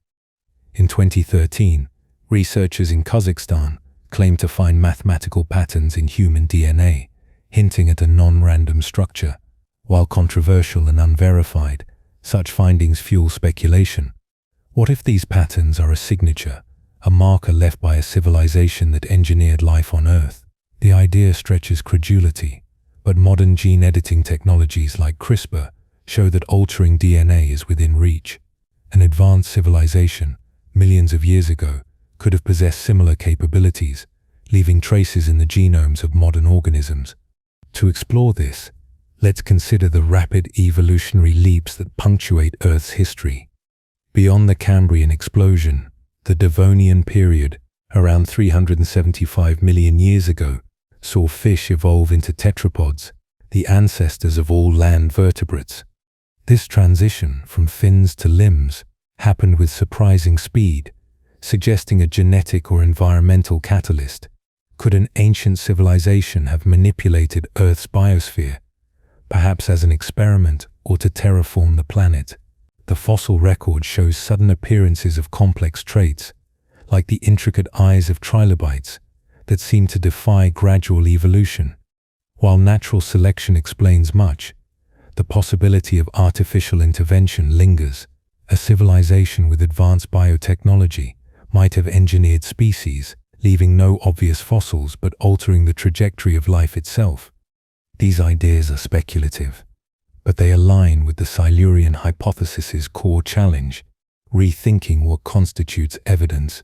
In 2013, researchers in Kazakhstan claimed to find mathematical patterns in human DNA, hinting at a non-random structure. While controversial and unverified, such findings fuel speculation. What if these patterns are a signature, a marker left by a civilization that engineered life on Earth? The idea stretches credulity, but modern gene editing technologies like CRISPR show that altering DNA is within reach. An advanced civilization, millions of years ago, could have possessed similar capabilities, leaving traces in the genomes of modern organisms. To explore this, let's consider the rapid evolutionary leaps that punctuate Earth's history. Beyond the Cambrian explosion, the Devonian period, around 375 million years ago, saw fish evolve into tetrapods, the ancestors of all land vertebrates. This transition from fins to limbs happened with surprising speed, suggesting a genetic or environmental catalyst. Could an ancient civilization have manipulated Earth's biosphere, perhaps as an experiment or to terraform the planet? The fossil record shows sudden appearances of complex traits, like the intricate eyes of trilobites, that seem to defy gradual evolution. While natural selection explains much, the possibility of artificial intervention lingers. A civilization with advanced biotechnology might have engineered species, leaving no obvious fossils but altering the trajectory of life itself. These ideas are speculative, but they align with the Silurian Hypothesis's core challenge, rethinking what constitutes evidence.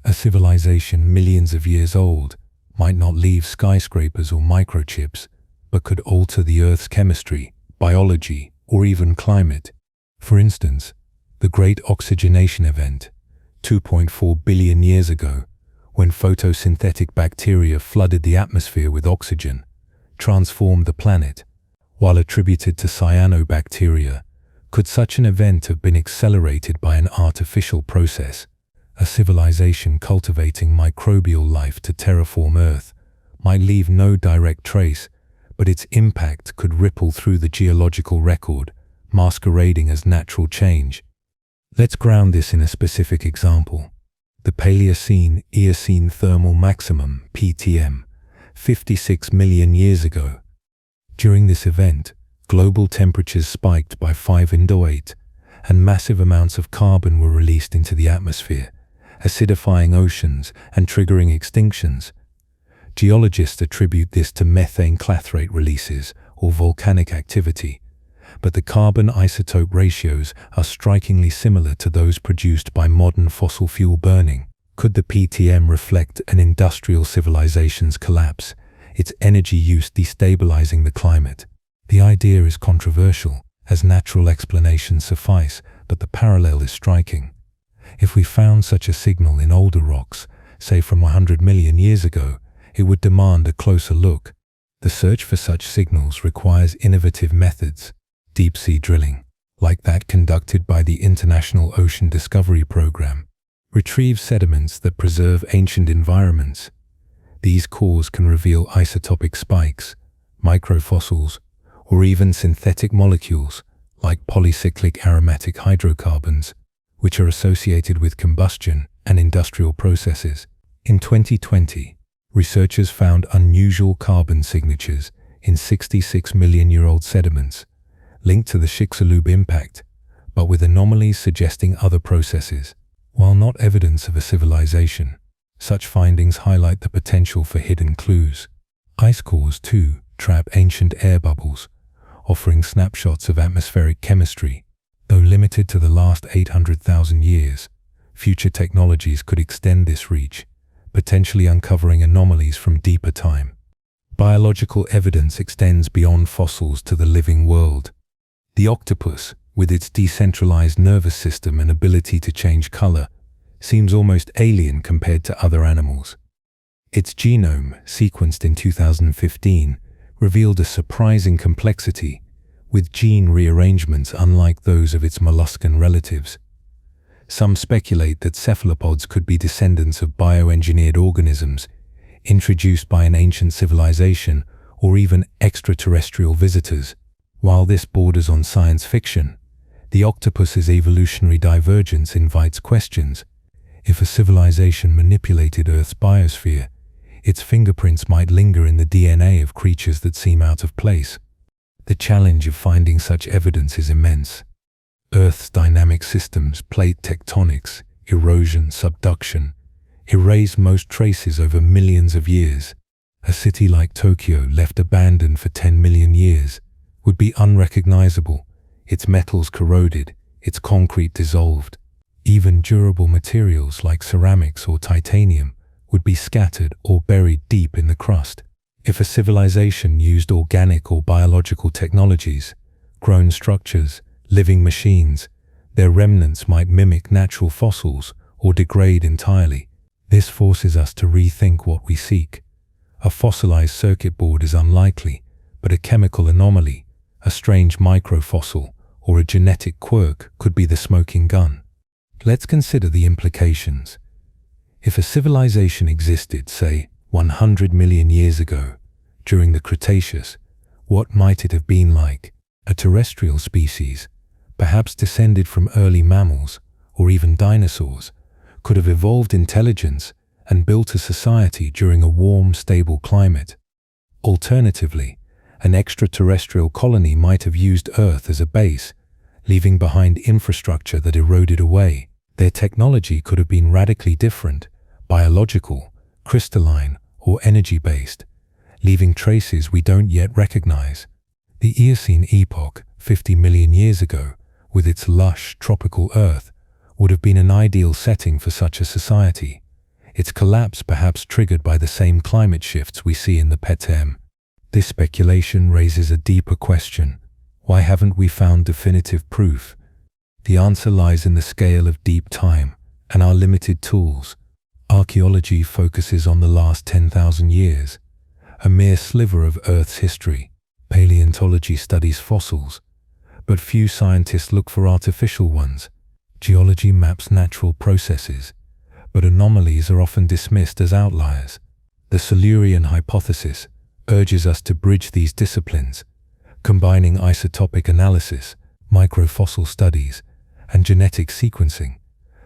A civilization millions of years old might not leave skyscrapers or microchips, but could alter the Earth's chemistry, biology, or even climate. For instance, the Great Oxygenation Event, 2.4 billion years ago, when photosynthetic bacteria flooded the atmosphere with oxygen, transformed the planet. While attributed to cyanobacteria, could such an event have been accelerated by an artificial process? A civilization cultivating microbial life to terraform Earth might leave no direct trace, but its impact could ripple through the geological record, masquerading as natural change. Let's ground this in a specific example. The Paleocene-Eocene thermal maximum, PTM, 56 million years ago. During this event, global temperatures spiked by 5.8, and massive amounts of carbon were released into the atmosphere, acidifying oceans and triggering extinctions. Geologists attribute this to methane clathrate releases or volcanic activity, but the carbon isotope ratios are strikingly similar to those produced by modern fossil fuel burning. Could the PTM reflect an industrial civilization's collapse, its energy use destabilizing the climate? The idea is controversial, as natural explanations suffice, but the parallel is striking. If we found such a signal in older rocks, say from 100 million years ago, it would demand a closer look. The search for such signals requires innovative methods, deep-sea drilling, like that conducted by the International Ocean Discovery Program, retrieves sediments that preserve ancient environments. These cores can reveal isotopic spikes, microfossils, or even synthetic molecules like polycyclic aromatic hydrocarbons, which are associated with combustion and industrial processes. In 2020, researchers found unusual carbon signatures in 66 million-year-old sediments, linked to the Chicxulub impact, but with anomalies suggesting other processes. While not evidence of a civilization, such findings highlight the potential for hidden clues. Ice cores, too, trap ancient air bubbles, offering snapshots of atmospheric chemistry. Though limited to the last 800,000 years, future technologies could extend this reach, potentially uncovering anomalies from deeper time. Biological evidence extends beyond fossils to the living world. The octopus, with its decentralized nervous system and ability to change color, seems almost alien compared to other animals. Its genome, sequenced in 2015, revealed a surprising complexity, with gene rearrangements unlike those of its molluscan relatives. Some speculate that cephalopods could be descendants of bioengineered organisms, introduced by an ancient civilization or even extraterrestrial visitors. While this borders on science fiction, the octopus's evolutionary divergence invites questions. If a civilization manipulated Earth's biosphere, its fingerprints might linger in the DNA of creatures that seem out of place. The challenge of finding such evidence is immense. Earth's dynamic systems, plate tectonics, erosion, subduction, erase most traces over millions of years. A city like Tokyo, left abandoned for 10 million years, would be unrecognizable, its metals corroded, its concrete dissolved. Even durable materials like ceramics or titanium would be scattered or buried deep in the crust. If a civilization used organic or biological technologies, grown structures, living machines, their remnants might mimic natural fossils or degrade entirely. This forces us to rethink what we seek. A fossilized circuit board is unlikely, but a chemical anomaly, a strange microfossil, or a genetic quirk could be the smoking gun. Let's consider the implications. If a civilization existed, say, 100 million years ago, during the Cretaceous, what might it have been like? A terrestrial species, perhaps descended from early mammals or even dinosaurs, could have evolved intelligence and built a society during a warm, stable climate. Alternatively, an extraterrestrial colony might have used Earth as a base, leaving behind infrastructure that eroded away. Their technology could have been radically different, biological, crystalline, or energy-based, leaving traces we don't yet recognize. The Eocene epoch, 50 million years ago, with its lush, tropical Earth, would have been an ideal setting for such a society, its collapse perhaps triggered by the same climate shifts we see in the Petem. This speculation raises a deeper question. Why haven't we found definitive proof? The answer lies in the scale of deep time and our limited tools. Archaeology focuses on the last 10,000 years, a mere sliver of Earth's history. Paleontology studies fossils, but few scientists look for artificial ones. Geology maps natural processes, but anomalies are often dismissed as outliers. The Silurian Hypothesis urges us to bridge these disciplines, combining isotopic analysis, microfossil studies, and genetic sequencing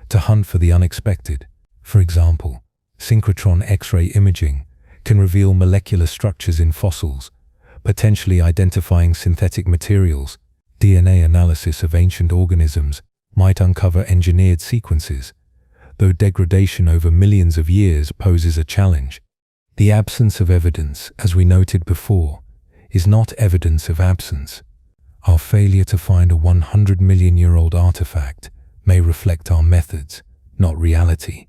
to hunt for the unexpected. For example, synchrotron X-ray imaging can reveal molecular structures in fossils, potentially identifying synthetic materials. DNA analysis of ancient organisms might uncover engineered sequences, though degradation over millions of years poses a challenge. The absence of evidence, as we noted before, is not evidence of absence. Our failure to find a 100 million-year-old artifact may reflect our methods, not reality.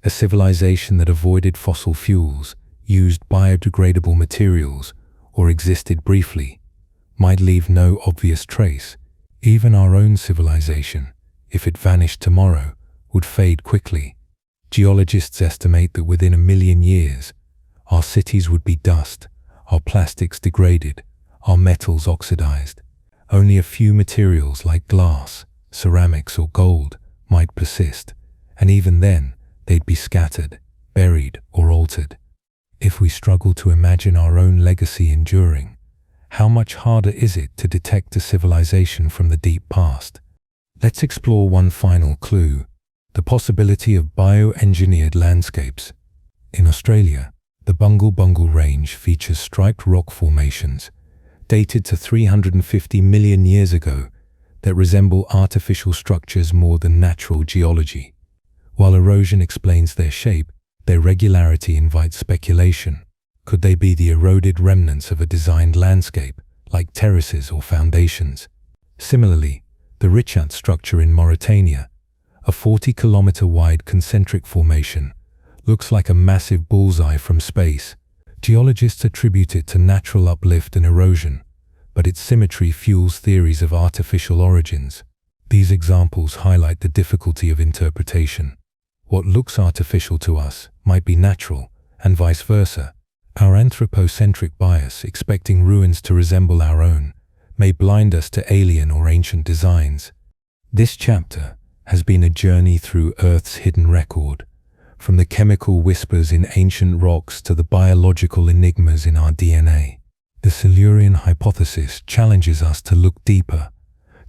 A civilization that avoided fossil fuels, used biodegradable materials, or existed briefly, might leave no obvious trace. Even our own civilization, if it vanished tomorrow, would fade quickly. Geologists estimate that within 1 million years, our cities would be dust, our plastics degraded, our metals oxidized. Only a few materials like glass, ceramics, or gold might persist, and even then, they'd be scattered, buried, or altered. If we struggle to imagine our own legacy enduring, how much harder is it to detect a civilization from the deep past? Let's explore one final clue. the possibility of bioengineered landscapes. In Australia, the Bungle Bungle Range features striped rock formations, dated to 350 million years ago, that resemble artificial structures more than natural geology. While erosion explains their shape, their regularity invites speculation. Could they be the eroded remnants of a designed landscape, like terraces or foundations? Similarly, the Richat structure in Mauritania, a 40-kilometer wide concentric formation, looks like a massive bullseye from space. Geologists attribute it to natural uplift and erosion, but its symmetry fuels theories of artificial origins. These examples highlight the difficulty of interpretation. What looks artificial to us might be natural, and vice versa. Our anthropocentric bias, expecting ruins to resemble our own, may blind us to alien or ancient designs. This chapter has been a journey through Earth's hidden record, from the chemical whispers in ancient rocks to the biological enigmas in our DNA. The Silurian Hypothesis challenges us to look deeper,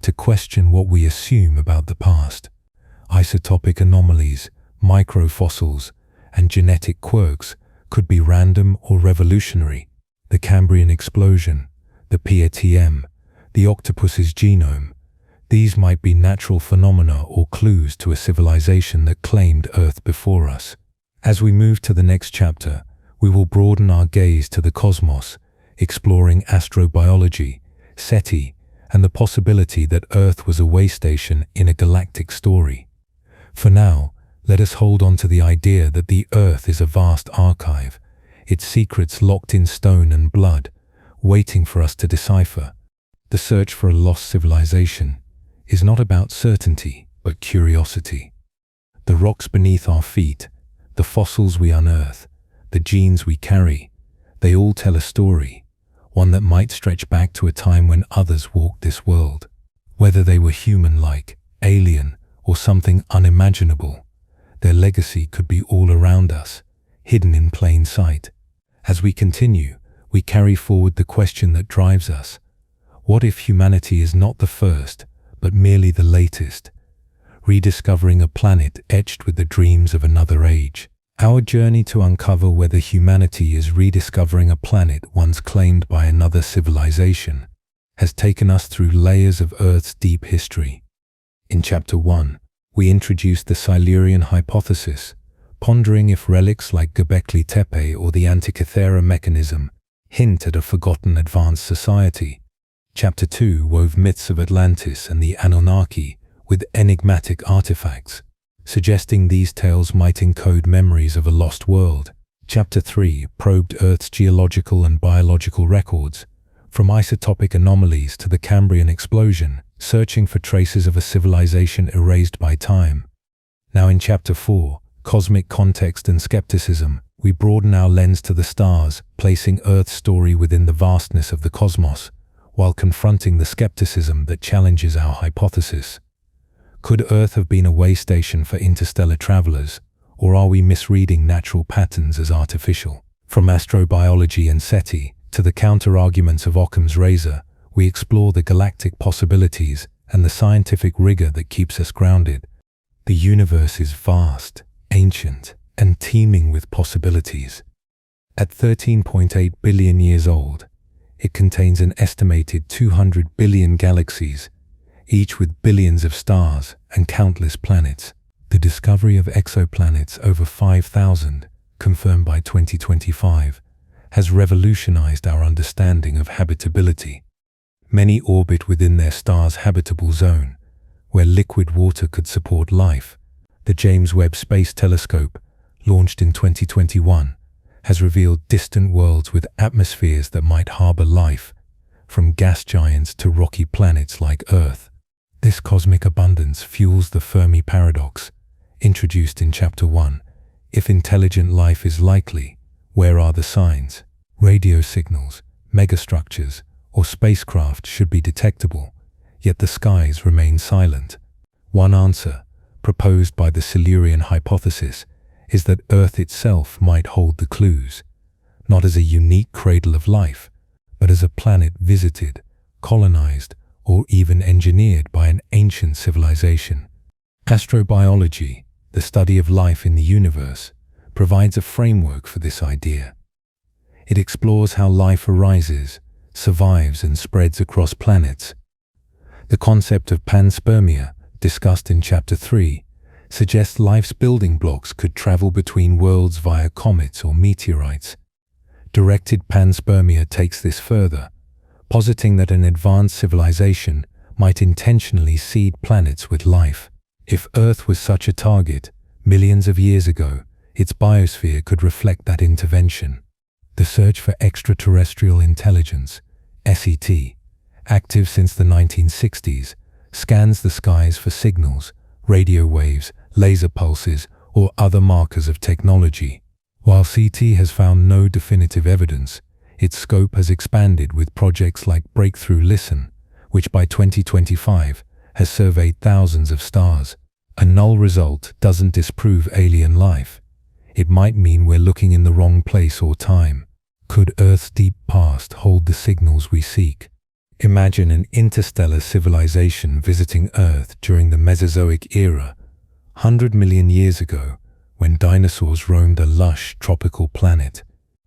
to question what we assume about the past. Isotopic anomalies, microfossils, and genetic quirks could be random or revolutionary. The Cambrian explosion, the PATM, the octopus's genome, these might be natural phenomena or clues to a civilization that claimed Earth before us. As we move to the next chapter, we will broaden our gaze to the cosmos, exploring astrobiology, SETI, and the possibility that Earth was a way station in a galactic story. For now, let us hold on to the idea that the Earth is a vast archive, its secrets locked in stone and blood, waiting for us to decipher. The search for a lost civilization is not about certainty, but curiosity. The rocks beneath our feet, the fossils we unearth, the genes we carry, they all tell a story, one that might stretch back to a time when others walked this world. Whether they were human-like, alien, or something unimaginable, their legacy could be all around us, hidden in plain sight. As we continue, we carry forward the question that drives us. What if humanity is not the first, but merely the latest, rediscovering a planet etched with the dreams of another age? Our journey to uncover whether humanity is rediscovering a planet once claimed by another civilization has taken us through layers of Earth's deep history. In Chapter 1, we introduce the Silurian Hypothesis, pondering if relics like Göbekli Tepe or the Antikythera mechanism hint at a forgotten advanced society. Chapter 2 wove myths of Atlantis and the Anunnaki with enigmatic artifacts, suggesting these tales might encode memories of a lost world. Chapter 3 probed Earth's geological and biological records, from isotopic anomalies to the Cambrian explosion, searching for traces of a civilization erased by time. Now in Chapter 4, Cosmic Context and Skepticism, we broaden our lens to the stars, placing Earth's story within the vastness of the cosmos, while confronting the skepticism that challenges our hypothesis. Could Earth have been a way station for interstellar travelers, or are we misreading natural patterns as artificial? From astrobiology and SETI to the counter-arguments of Occam's razor, we explore the galactic possibilities and the scientific rigor that keeps us grounded. The universe is vast, ancient, and teeming with possibilities. At 13.8 billion years old, it contains an estimated 200 billion galaxies, each with billions of stars and countless planets. The discovery of exoplanets, over 5,000, confirmed by 2025, has revolutionized our understanding of habitability. Many orbit within their star's habitable zone, where liquid water could support life. The James Webb Space Telescope, launched in 2021, has revealed distant worlds with atmospheres that might harbor life, from gas giants to rocky planets like Earth. This cosmic abundance fuels the Fermi paradox, introduced in Chapter 1. If intelligent life is likely, where are the signs? Radio signals, megastructures, or spacecraft should be detectable, yet the skies remain silent. One answer, proposed by the Silurian Hypothesis, is that Earth itself might hold the clues, not as a unique cradle of life, but as a planet visited, colonized, or even engineered by an ancient civilization. Astrobiology, the study of life in the universe, provides a framework for this idea. It explores how life arises, survives, and spreads across planets. The concept of panspermia, discussed in Chapter 3, suggests life's building blocks could travel between worlds via comets or meteorites. Directed panspermia takes this further, positing that an advanced civilization might intentionally seed planets with life. If Earth was such a target, millions of years ago, its biosphere could reflect that intervention. The search for extraterrestrial intelligence, SET, active since the 1960s, scans the skies for signals, radio waves, laser pulses, or other markers of technology. While SETI has found no definitive evidence, its scope has expanded with projects like Breakthrough Listen, which by 2025 has surveyed thousands of stars. A null result doesn't disprove alien life. It might mean we're looking in the wrong place or time. Could Earth's deep past hold the signals we seek? Imagine an interstellar civilization visiting Earth during the Mesozoic era, 100 million years ago, when dinosaurs roamed a lush tropical planet.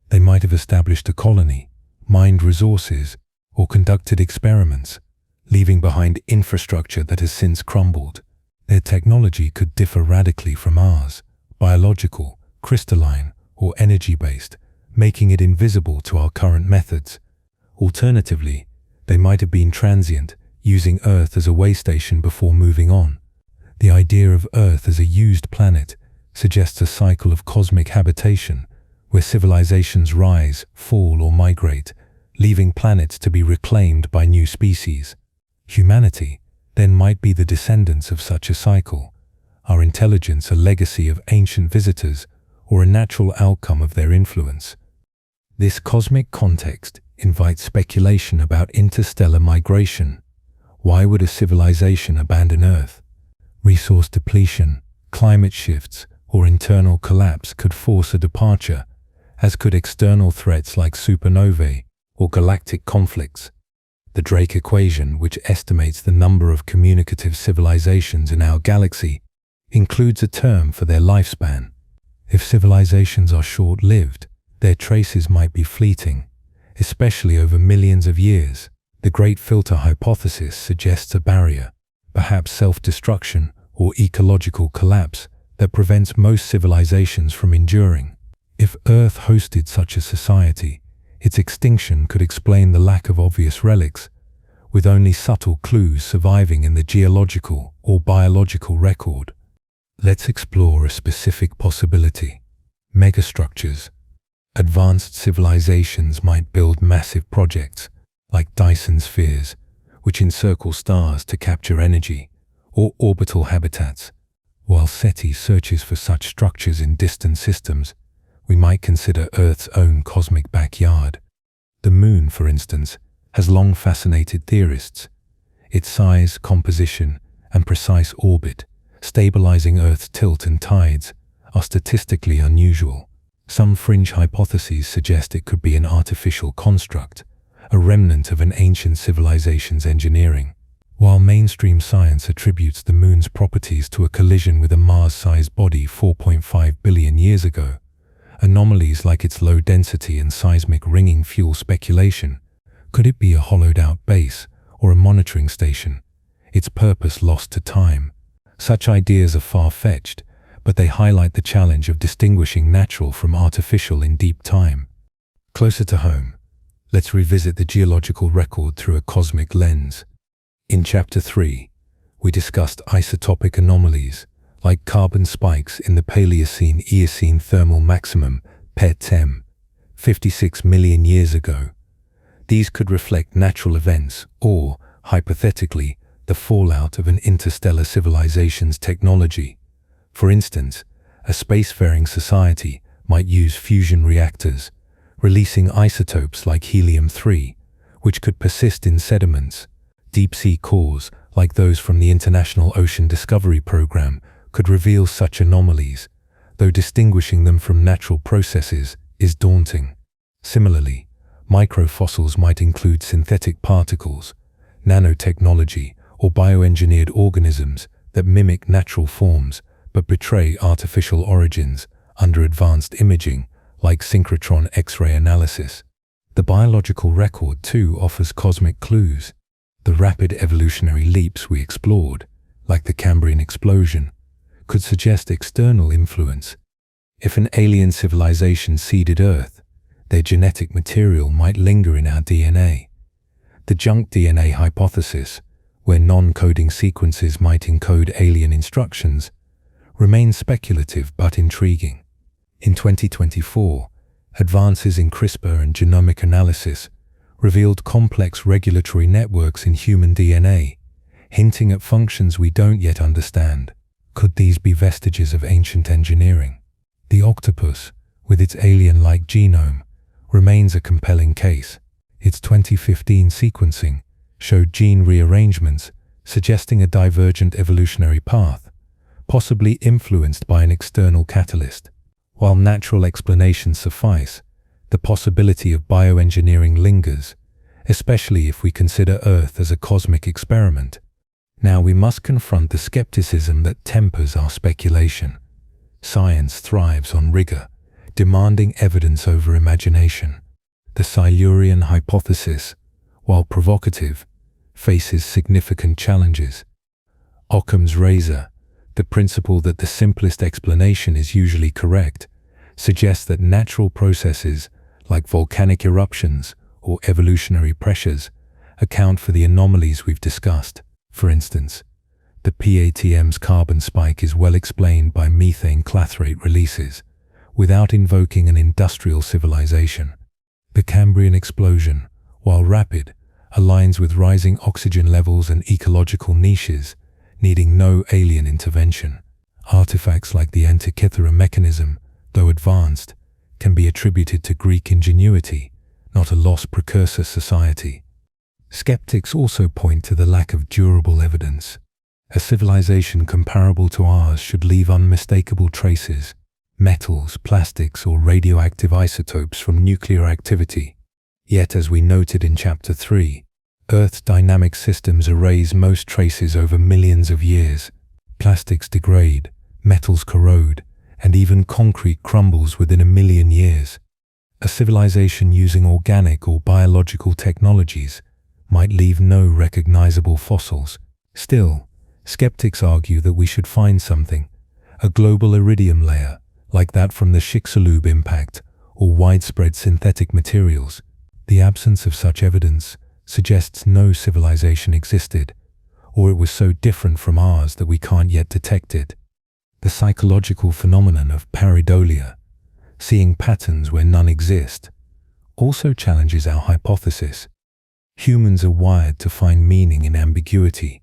They might have established a colony, mined resources, or conducted experiments, leaving behind infrastructure that has since crumbled. Their technology could differ radically from ours, biological, crystalline, or energy-based, making it invisible to our current methods. Alternatively, they might have been transient, using Earth as a way station before moving on. The idea of Earth as a used planet suggests a cycle of cosmic habitation, where civilizations rise, fall, or migrate, leaving planets to be reclaimed by new species. Humanity, then, might be the descendants of such a cycle, our intelligence a legacy of ancient visitors, or a natural outcome of their influence. This cosmic context invites speculation about interstellar migration. Why would a civilization abandon Earth? Resource depletion, climate shifts, or internal collapse could force a departure, as could external threats like supernovae or galactic conflicts. The Drake equation, which estimates the number of communicative civilizations in our galaxy, includes a term for their lifespan. If civilizations are short-lived, their traces might be fleeting, especially over millions of years. The Great Filter Hypothesis suggests a barrier, perhaps self-destruction or ecological collapse, that prevents most civilizations from enduring. If Earth hosted such a society, its extinction could explain the lack of obvious relics, with only subtle clues surviving in the geological or biological record. Let's explore a specific possibility: megastructures. Advanced civilizations might build massive projects, like Dyson spheres, which encircle stars to capture energy, or orbital habitats. While SETI searches for such structures in distant systems, we might consider Earth's own cosmic backyard. The Moon, for instance, has long fascinated theorists. Its size, composition, and precise orbit, stabilizing Earth's tilt and tides, are statistically unusual. Some fringe hypotheses suggest it could be an artificial construct, a remnant of an ancient civilization's engineering. While mainstream science attributes the Moon's properties to a collision with a Mars-sized body 4.5 billion years ago, anomalies like its low density and seismic ringing fuel speculation. Could it be a hollowed-out base or a monitoring station, its purpose lost to time? Such ideas are far-fetched, but they highlight the challenge of distinguishing natural from artificial in deep time. Closer to home, let's revisit the geological record through a cosmic lens. In Chapter 3, we discussed isotopic anomalies, like carbon spikes in the Paleocene-Eocene thermal maximum, PET-TEM, 56 million years ago. These could reflect natural events or, hypothetically, the fallout of an interstellar civilization's technology. For instance, a spacefaring society might use fusion reactors, releasing isotopes like helium-3, which could persist in sediments. Deep-sea cores, like those from the International Ocean Discovery Program, could reveal such anomalies, though distinguishing them from natural processes is daunting. Similarly, microfossils might include synthetic particles, nanotechnology, or bioengineered organisms that mimic natural forms but betray artificial origins under advanced imaging like synchrotron X-ray analysis. The biological record, too, offers cosmic clues. The rapid evolutionary leaps we explored, like the Cambrian explosion, could suggest external influence. If an alien civilization seeded Earth, their genetic material might linger in our DNA. The junk DNA hypothesis, where non-coding sequences might encode alien instructions, remains speculative but intriguing. In 2024, advances in CRISPR and genomic analysis revealed complex regulatory networks in human DNA, hinting at functions we don't yet understand. Could these be vestiges of ancient engineering? The octopus, with its alien-like genome, remains a compelling case. Its 2015 sequencing showed gene rearrangements suggesting a divergent evolutionary path, possibly influenced by an external catalyst. While natural explanations suffice, the possibility of bioengineering lingers, especially if we consider Earth as a cosmic experiment. Now we must confront the skepticism that tempers our speculation. Science thrives on rigor, demanding evidence over imagination. The Silurian Hypothesis, while provocative, faces significant challenges. Occam's razor, the principle that the simplest explanation is usually correct, suggests that natural processes like volcanic eruptions or evolutionary pressures account for the anomalies we've discussed. For instance, the PATM's carbon spike is well explained by methane clathrate releases, without invoking an industrial civilization. The Cambrian explosion, while rapid, aligns with rising oxygen levels and ecological niches, needing no alien intervention. Artifacts like the Antikythera mechanism, though advanced, can be attributed to Greek ingenuity, not a lost precursor society. Skeptics also point to the lack of durable evidence. A civilization comparable to ours should leave unmistakable traces, metals, plastics, or radioactive isotopes from nuclear activity. Yet, as we noted in Chapter 3, Earth's dynamic systems erase most traces over millions of years. Plastics degrade, metals corrode, and even concrete crumbles within a million years. A civilization using organic or biological technologies might leave no recognizable fossils. Still, skeptics argue that we should find something, a global iridium layer, like that from the Chicxulub impact, or widespread synthetic materials. The absence of such evidence suggests no civilization existed, or it was so different from ours that we can't yet detect it. The psychological phenomenon of pareidolia, seeing patterns where none exist, also challenges our hypothesis. Humans are wired to find meaning in ambiguity,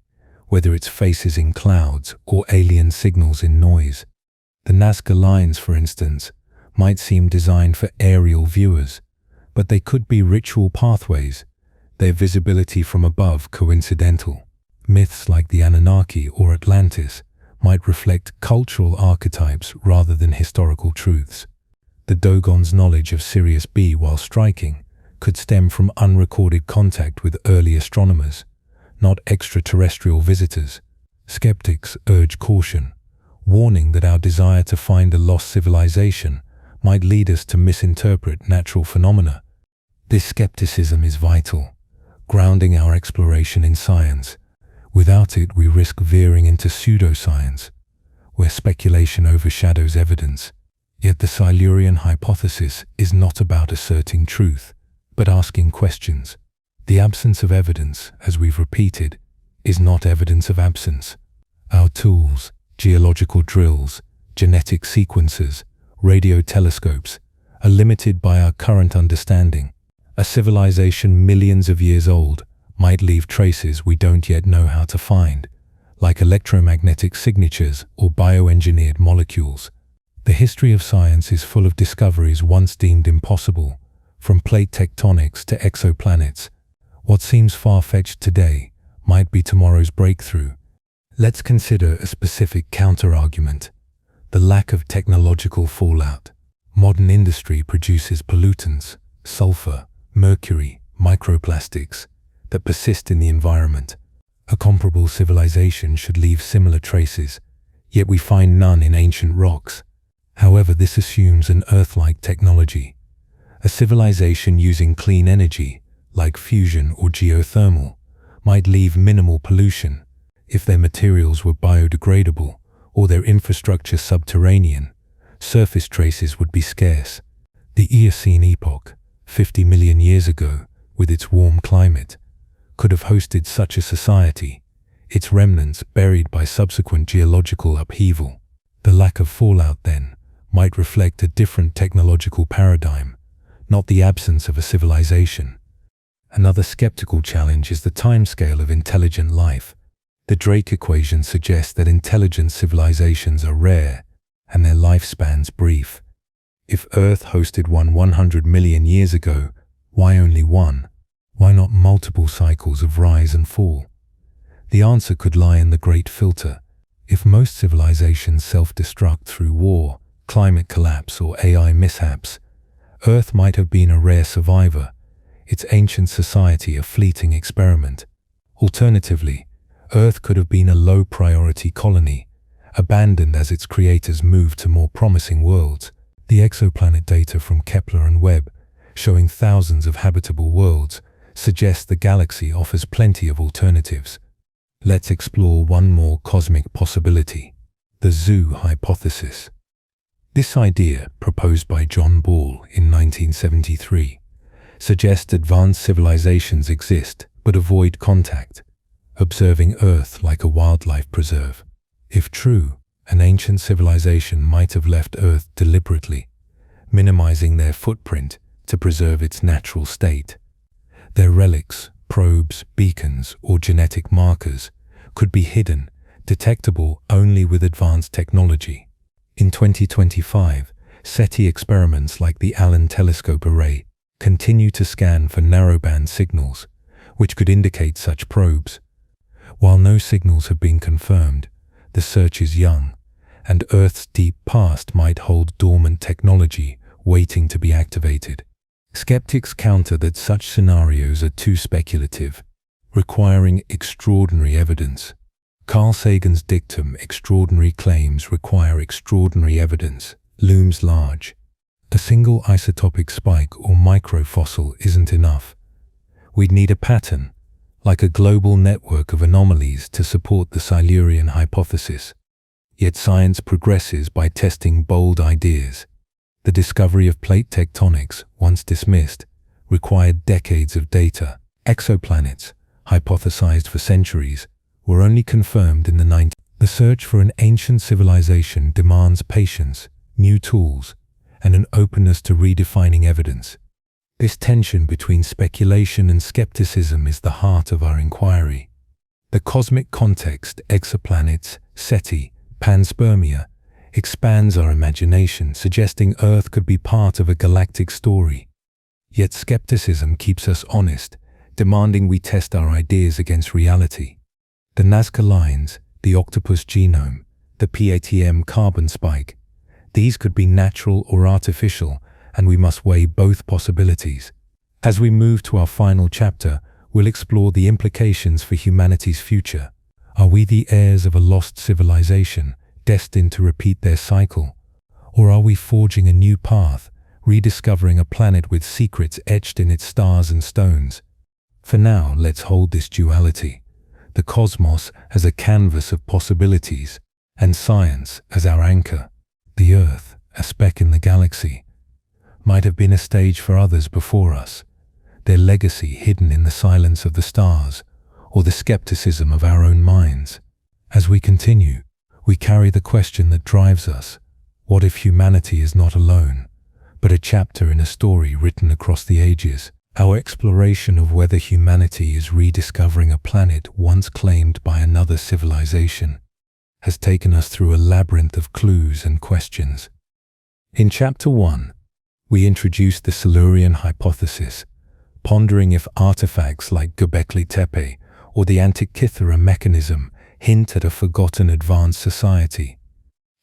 whether it's faces in clouds or alien signals in noise. The Nazca lines, for instance, might seem designed for aerial viewers, but they could be ritual pathways, their visibility from above coincidental. Myths like the Anunnaki or Atlantis might reflect cultural archetypes rather than historical truths. The Dogon's knowledge of Sirius B while striking could stem from unrecorded contact with early astronomers, not extraterrestrial visitors. Skeptics urge caution, warning that our desire to find a lost civilization might lead us to misinterpret natural phenomena. This skepticism is vital, grounding our exploration in science. Without it, we risk veering into pseudoscience, where speculation overshadows evidence. Yet the Silurian hypothesis is not about asserting truth, but asking questions. The absence of evidence, as we've repeated, is not evidence of absence. Our tools, geological drills, genetic sequencers, radio telescopes, are limited by our current understanding. A civilization millions of years old might leave traces we don't yet know how to find, like electromagnetic signatures or bioengineered molecules. The history of science is full of discoveries once deemed impossible, from plate tectonics to exoplanets. What seems far-fetched today might be tomorrow's breakthrough. Let's consider a specific counter-argument: the lack of technological fallout. Modern industry produces pollutants, sulfur, mercury, microplastics, that persist in the environment. A comparable civilization should leave similar traces, yet we find none in ancient rocks. However, this assumes an Earth-like technology, a civilization using clean energy, like fusion or geothermal, might leave minimal pollution. If their materials were biodegradable or their infrastructure subterranean, surface traces would be scarce. The Eocene epoch, 50 million years ago, with its warm climate, could have hosted such a society, its remnants buried by subsequent geological upheaval. The lack of fallout, then, might reflect a different technological paradigm, not the absence of a civilization. Another skeptical challenge is the timescale of intelligent life. The Drake equation suggests that intelligent civilizations are rare and their lifespans brief. If Earth hosted one 100 million years ago, why only one? Why not multiple cycles of rise and fall? The answer could lie in the Great Filter. If most civilizations self-destruct through war, climate collapse, or AI mishaps, Earth might have been a rare survivor, its ancient society a fleeting experiment. Alternatively, Earth could have been a low-priority colony, abandoned as its creators moved to more promising worlds. The exoplanet data from Kepler and Webb, showing thousands of habitable worlds, suggests the galaxy offers plenty of alternatives. Let's explore one more cosmic possibility, the zoo hypothesis. This idea, proposed by John Ball in 1973, suggests advanced civilizations exist but avoid contact, observing Earth like a wildlife preserve. If true, an ancient civilization might have left Earth deliberately, minimizing their footprint to preserve its natural state. Their relics, probes, beacons, or genetic markers could be hidden, detectable only with advanced technology. In 2025, SETI experiments like the Allen Telescope Array continue to scan for narrowband signals, which could indicate such probes. While no signals have been confirmed, the search is young, and Earth's deep past might hold dormant technology waiting to be activated. Skeptics counter that such scenarios are too speculative, requiring extraordinary evidence. Carl Sagan's dictum, "Extraordinary claims require extraordinary evidence," looms large. A single isotopic spike or microfossil isn't enough. We'd need a pattern, like a global network of anomalies to support the Silurian hypothesis. Yet science progresses by testing bold ideas. The discovery of plate tectonics, once dismissed, required decades of data. Exoplanets, hypothesized for centuries, were only confirmed in the 90s. The search for an ancient civilization demands patience, new tools, and an openness to redefining evidence. This tension between speculation and skepticism is the heart of our inquiry. The cosmic context, exoplanets, SETI, panspermia, expands our imagination, suggesting Earth could be part of a galactic story. Yet skepticism keeps us honest, demanding we test our ideas against reality. The Nazca lines, the octopus genome, the PATM carbon spike, these could be natural or artificial, and we must weigh both possibilities. As we move to our final chapter, we'll explore the implications for humanity's future. Are we the heirs of a lost civilization, destined to repeat their cycle? Or are we forging a new path, rediscovering a planet with secrets etched in its stars and stones? For now, let's hold this duality, the cosmos as a canvas of possibilities, and science as our anchor. The Earth, a speck in the galaxy, might have been a stage for others before us, their legacy hidden in the silence of the stars or the skepticism of our own minds. As we continue, we carry the question that drives us: what if humanity is not alone, but a chapter in a story written across the ages? Our exploration of whether humanity is rediscovering a planet once claimed by another civilization has taken us through a labyrinth of clues and questions. In Chapter 1, we introduced the Silurian Hypothesis, pondering if artifacts like Göbekli Tepe or the Antikythera mechanism hint at a forgotten advanced society.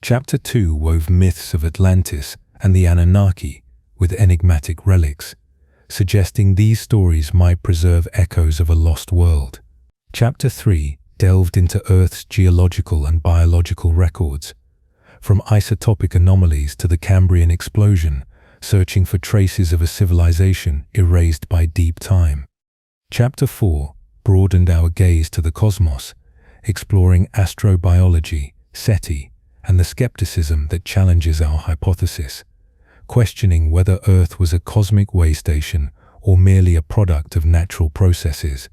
Chapter 2 wove myths of Atlantis and the Anunnaki with enigmatic relics, suggesting these stories might preserve echoes of a lost world. Chapter 3 delved into Earth's geological and biological records, from isotopic anomalies to the Cambrian explosion, searching for traces of a civilization erased by deep time. Chapter 4 broadened our gaze to the cosmos, exploring astrobiology, SETI, and the skepticism that challenges our hypothesis, questioning whether Earth was a cosmic way station or merely a product of natural processes.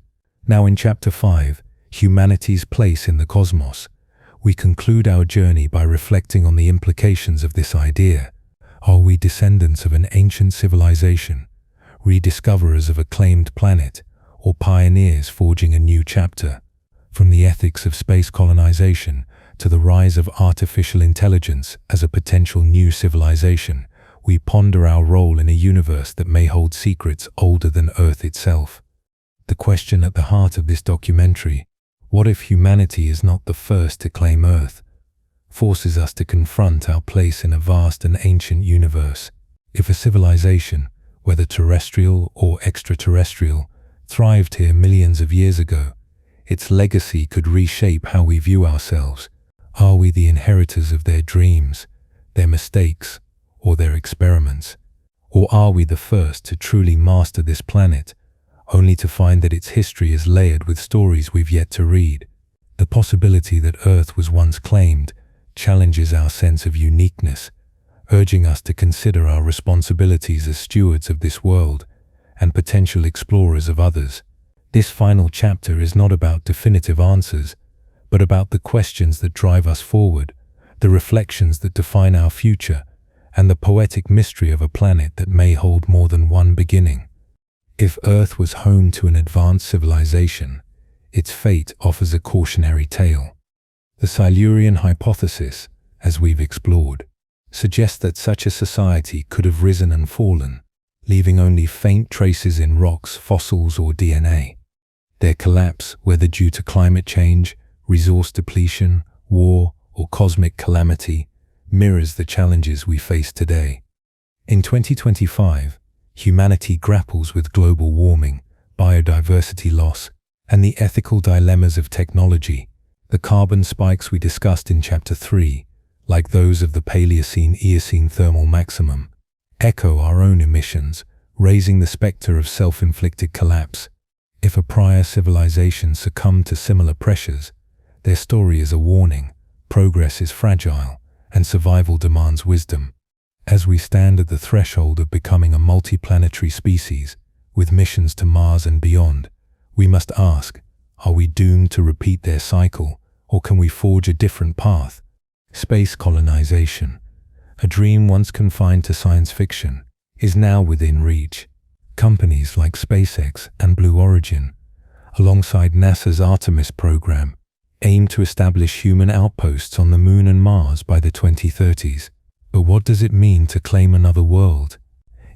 Now in Chapter 5, Humanity's Place in the Cosmos, we conclude our journey by reflecting on the implications of this idea. Are we descendants of an ancient civilization, rediscoverers of a claimed planet, or pioneers forging a new chapter? From the ethics of space colonization to the rise of artificial intelligence as a potential new civilization, we ponder our role in a universe that may hold secrets older than Earth itself. The question at the heart of this documentary, what if humanity is not the first to claim Earth, forces us to confront our place in a vast and ancient universe. If a civilization, whether terrestrial or extraterrestrial, thrived here millions of years ago, its legacy could reshape how we view ourselves. Are we the inheritors of their dreams, their mistakes, or their experiments? Or are we the first to truly master this planet, only to find that its history is layered with stories we've yet to read? The possibility that Earth was once claimed challenges our sense of uniqueness, urging us to consider our responsibilities as stewards of this world and potential explorers of others. This final chapter is not about definitive answers, but about the questions that drive us forward, the reflections that define our future, and the poetic mystery of a planet that may hold more than one beginning. If Earth was home to an advanced civilization, its fate offers a cautionary tale. The Silurian Hypothesis, as we've explored, suggests that such a society could have risen and fallen, leaving only faint traces in rocks, fossils, or DNA. Their collapse, whether due to climate change, resource depletion, war, or cosmic calamity, mirrors the challenges we face today. In 2025, humanity grapples with global warming, biodiversity loss, and the ethical dilemmas of technology. The carbon spikes we discussed in Chapter 3, like those of the Paleocene-Eocene thermal maximum, echo our own emissions, raising the specter of self-inflicted collapse. If a prior civilization succumbed to similar pressures, their story is a warning. Progress is fragile, and survival demands wisdom. As we stand at the threshold of becoming a multiplanetary species, with missions to Mars and beyond, we must ask, are we doomed to repeat their cycle, or can we forge a different path? Space colonization, a dream once confined to science fiction, is now within reach. Companies like SpaceX and Blue Origin, alongside NASA's Artemis program, aim to establish human outposts on the Moon and Mars by the 2030s. But what does it mean to claim another world?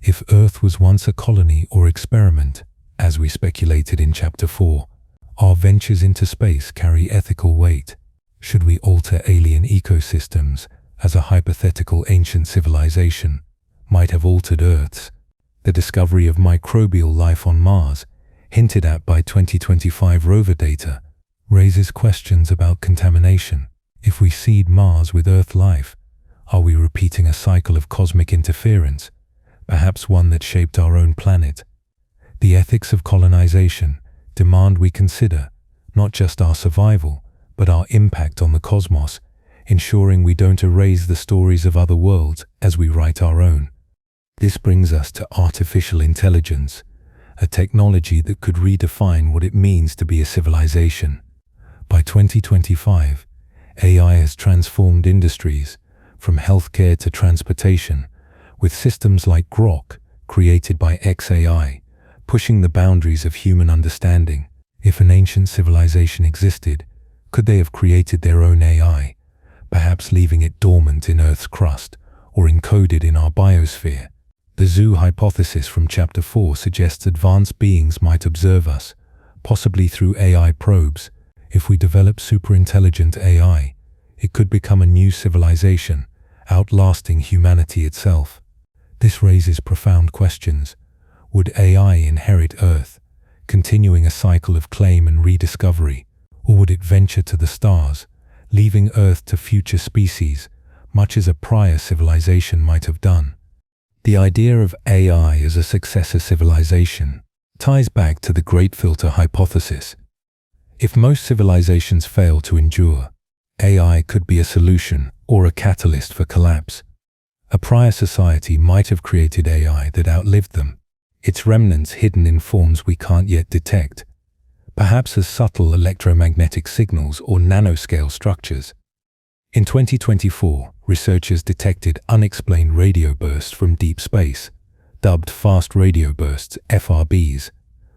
If Earth was once a colony or experiment, as we speculated in Chapter 4, our ventures into space carry ethical weight. Should we alter alien ecosystems, as a hypothetical ancient civilization might have altered Earth's? The discovery of microbial life on Mars, hinted at by 2025 rover data, raises questions about contamination. If we seed Mars with Earth life, are we repeating a cycle of cosmic interference, perhaps one that shaped our own planet? The ethics of colonization demand we consider not just our survival, but our impact on the cosmos, ensuring we don't erase the stories of other worlds as we write our own. This brings us to artificial intelligence, a technology that could redefine what it means to be a civilization. By 2025, AI has transformed industries, from healthcare to transportation, with systems like Grok, created by xAI, pushing the boundaries of human understanding. If an ancient civilization existed, could they have created their own AI, perhaps leaving it dormant in Earth's crust or encoded in our biosphere? The Zoo hypothesis from Chapter 4 suggests advanced beings might observe us, possibly through AI probes. If we develop superintelligent AI, it could become a new civilization, outlasting humanity itself. This raises profound questions. Would AI inherit Earth, continuing a cycle of claim and rediscovery? Or would it venture to the stars, leaving Earth to future species, much as a prior civilization might have done? The idea of AI as a successor civilization ties back to the Great Filter hypothesis. If most civilizations fail to endure, AI could be a solution or a catalyst for collapse. A prior society might have created AI that outlived them, its remnants hidden in forms we can't yet detect, perhaps as subtle electromagnetic signals or nanoscale structures. In 2024, researchers detected unexplained radio bursts from deep space, dubbed fast radio bursts (FRBs),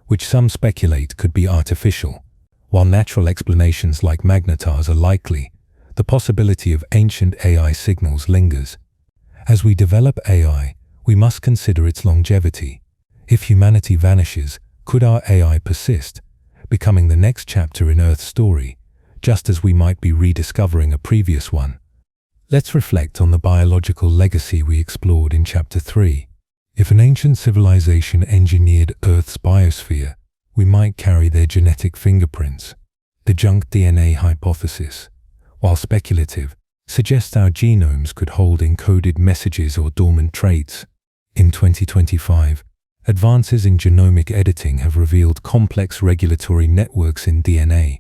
which some speculate could be artificial. While natural explanations like magnetars are likely, the possibility of ancient AI signals lingers. As we develop AI, we must consider its longevity. If humanity vanishes, could our AI persist, becoming the next chapter in Earth's story, just as we might be rediscovering a previous one? Let's reflect on the biological legacy we explored in Chapter 3. If an ancient civilization engineered Earth's biosphere, we might carry their genetic fingerprints. The junk DNA hypothesis, while speculative, suggests our genomes could hold encoded messages or dormant traits. In 2025, advances in genomic editing have revealed complex regulatory networks in DNA,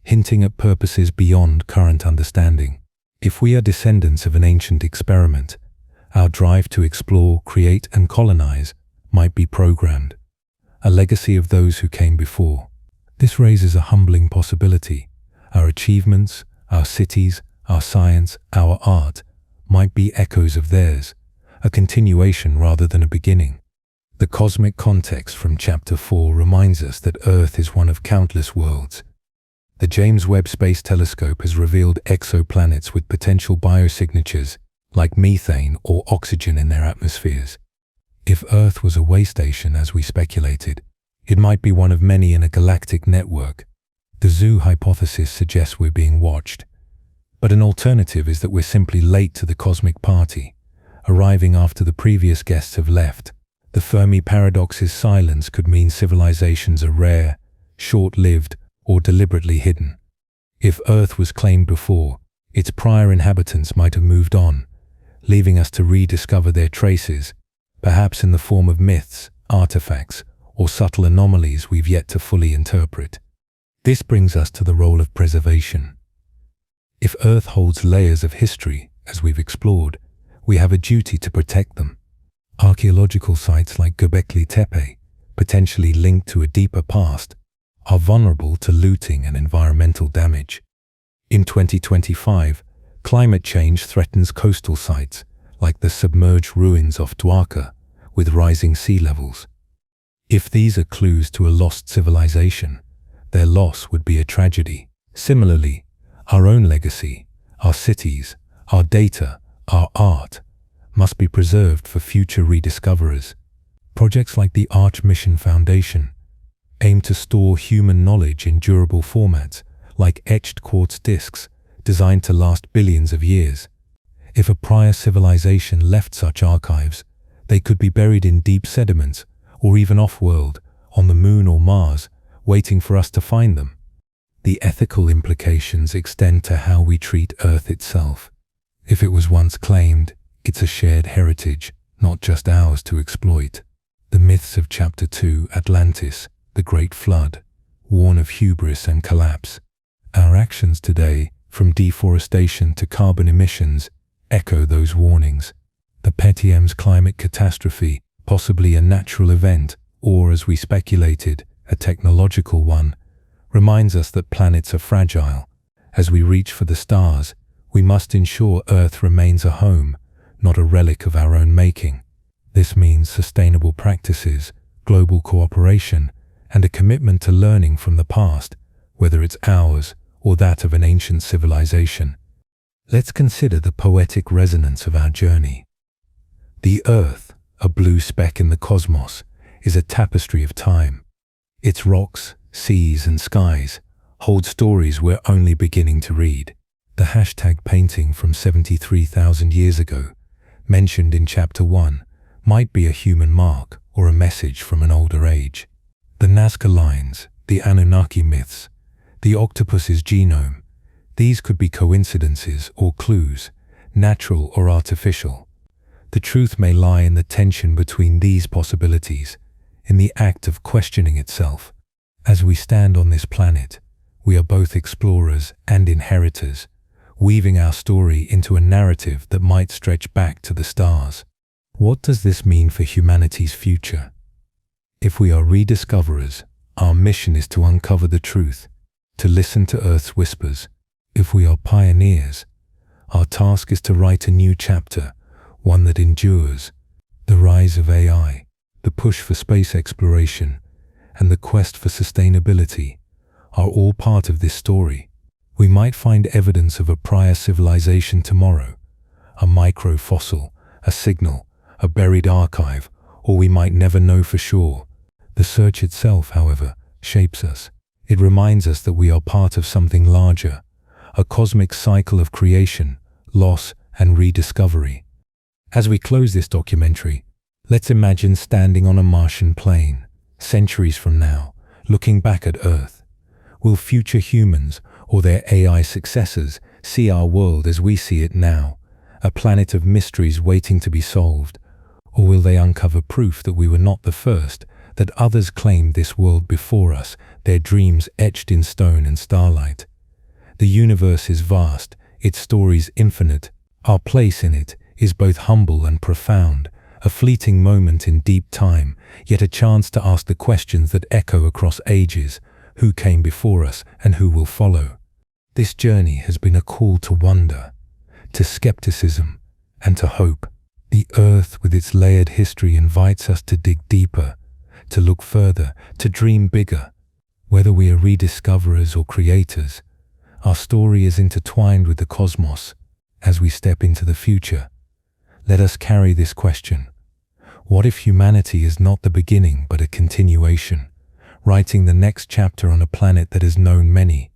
hinting at purposes beyond current understanding. If we are descendants of an ancient experiment, our drive to explore, create, and colonize might be programmed, a legacy of those who came before. This raises a humbling possibility. Our achievements, our cities, our science, our art might be echoes of theirs, a continuation rather than a beginning. The cosmic context from Chapter 4 reminds us that Earth is one of countless worlds. The James Webb Space Telescope has revealed exoplanets with potential biosignatures like methane or oxygen in their atmospheres. If Earth was a way station, as we speculated, it might be one of many in a galactic network. The zoo hypothesis suggests we're being watched. But an alternative is that we're simply late to the cosmic party, arriving after the previous guests have left. The Fermi paradox's silence could mean civilizations are rare, short-lived, or deliberately hidden. If Earth was claimed before, its prior inhabitants might have moved on, leaving us to rediscover their traces, perhaps in the form of myths, artifacts, or subtle anomalies we've yet to fully interpret. This brings us to the role of preservation. If Earth holds layers of history, as we've explored, we have a duty to protect them. Archaeological sites like Göbekli Tepe, potentially linked to a deeper past, are vulnerable to looting and environmental damage. In 2025, climate change threatens coastal sites, like the submerged ruins of Dwarka, with rising sea levels. If these are clues to a lost civilization, their loss would be a tragedy. Similarly, our own legacy, our cities, our data, our art, must be preserved for future rediscoverers. Projects like the Arch Mission Foundation aim to store human knowledge in durable formats, like etched quartz discs, designed to last billions of years. If a prior civilization left such archives, they could be buried in deep sediments, or even off-world, on the Moon or Mars, waiting for us to find them. The ethical implications extend to how we treat Earth itself. If it was once claimed, it's a shared heritage, not just ours to exploit. The myths of Chapter 2, Atlantis, the Great Flood, warn of hubris and collapse. Our actions today, from deforestation to carbon emissions, echo those warnings. The Pettiem's climate catastrophe, possibly a natural event, or as we speculated, a technological one, reminds us that planets are fragile. As we reach for the stars, we must ensure Earth remains a home, not a relic of our own making. This means sustainable practices, global cooperation, and a commitment to learning from the past, whether it's ours or that of an ancient civilization. Let's consider the poetic resonance of our journey. The Earth, a blue speck in the cosmos, is a tapestry of time. Its rocks, seas, and skies hold stories we're only beginning to read. The hashtag painting from 73,000 years ago, mentioned in Chapter 1, might be a human mark or a message from an older age. The Nazca lines, the Anunnaki myths, the octopus's genome. These could be coincidences or clues, natural or artificial. The truth may lie in the tension between these possibilities, in the act of questioning itself. As we stand on this planet, we are both explorers and inheritors, weaving our story into a narrative that might stretch back to the stars. What does this mean for humanity's future? If we are rediscoverers, our mission is to uncover the truth, to listen to Earth's whispers. If we are pioneers, our task is to write a new chapter, one that endures. The rise of AI, the push for space exploration, and the quest for sustainability are all part of this story. We might find evidence of a prior civilization tomorrow, a microfossil, a signal, a buried archive, or we might never know for sure. The search itself, however, shapes us. It reminds us that we are part of something larger, a cosmic cycle of creation, loss, and rediscovery. As we close this documentary, let's imagine standing on a Martian plain, centuries from now, looking back at Earth. Will future humans, or their AI successors, see our world as we see it now, a planet of mysteries waiting to be solved? Or will they uncover proof that we were not the first, that others claimed this world before us, their dreams etched in stone and starlight? The universe is vast, its stories infinite. Our place in it is both humble and profound, a fleeting moment in deep time, yet a chance to ask the questions that echo across ages. Who came before us and who will follow? This journey has been a call to wonder, to skepticism, and to hope. The Earth with its layered history invites us to dig deeper, to look further, to dream bigger. Whether we are rediscoverers or creators, our story is intertwined with the cosmos. As we step into the future, let us carry this question. What if humanity is not the beginning but a continuation, writing the next chapter on a planet that has known many,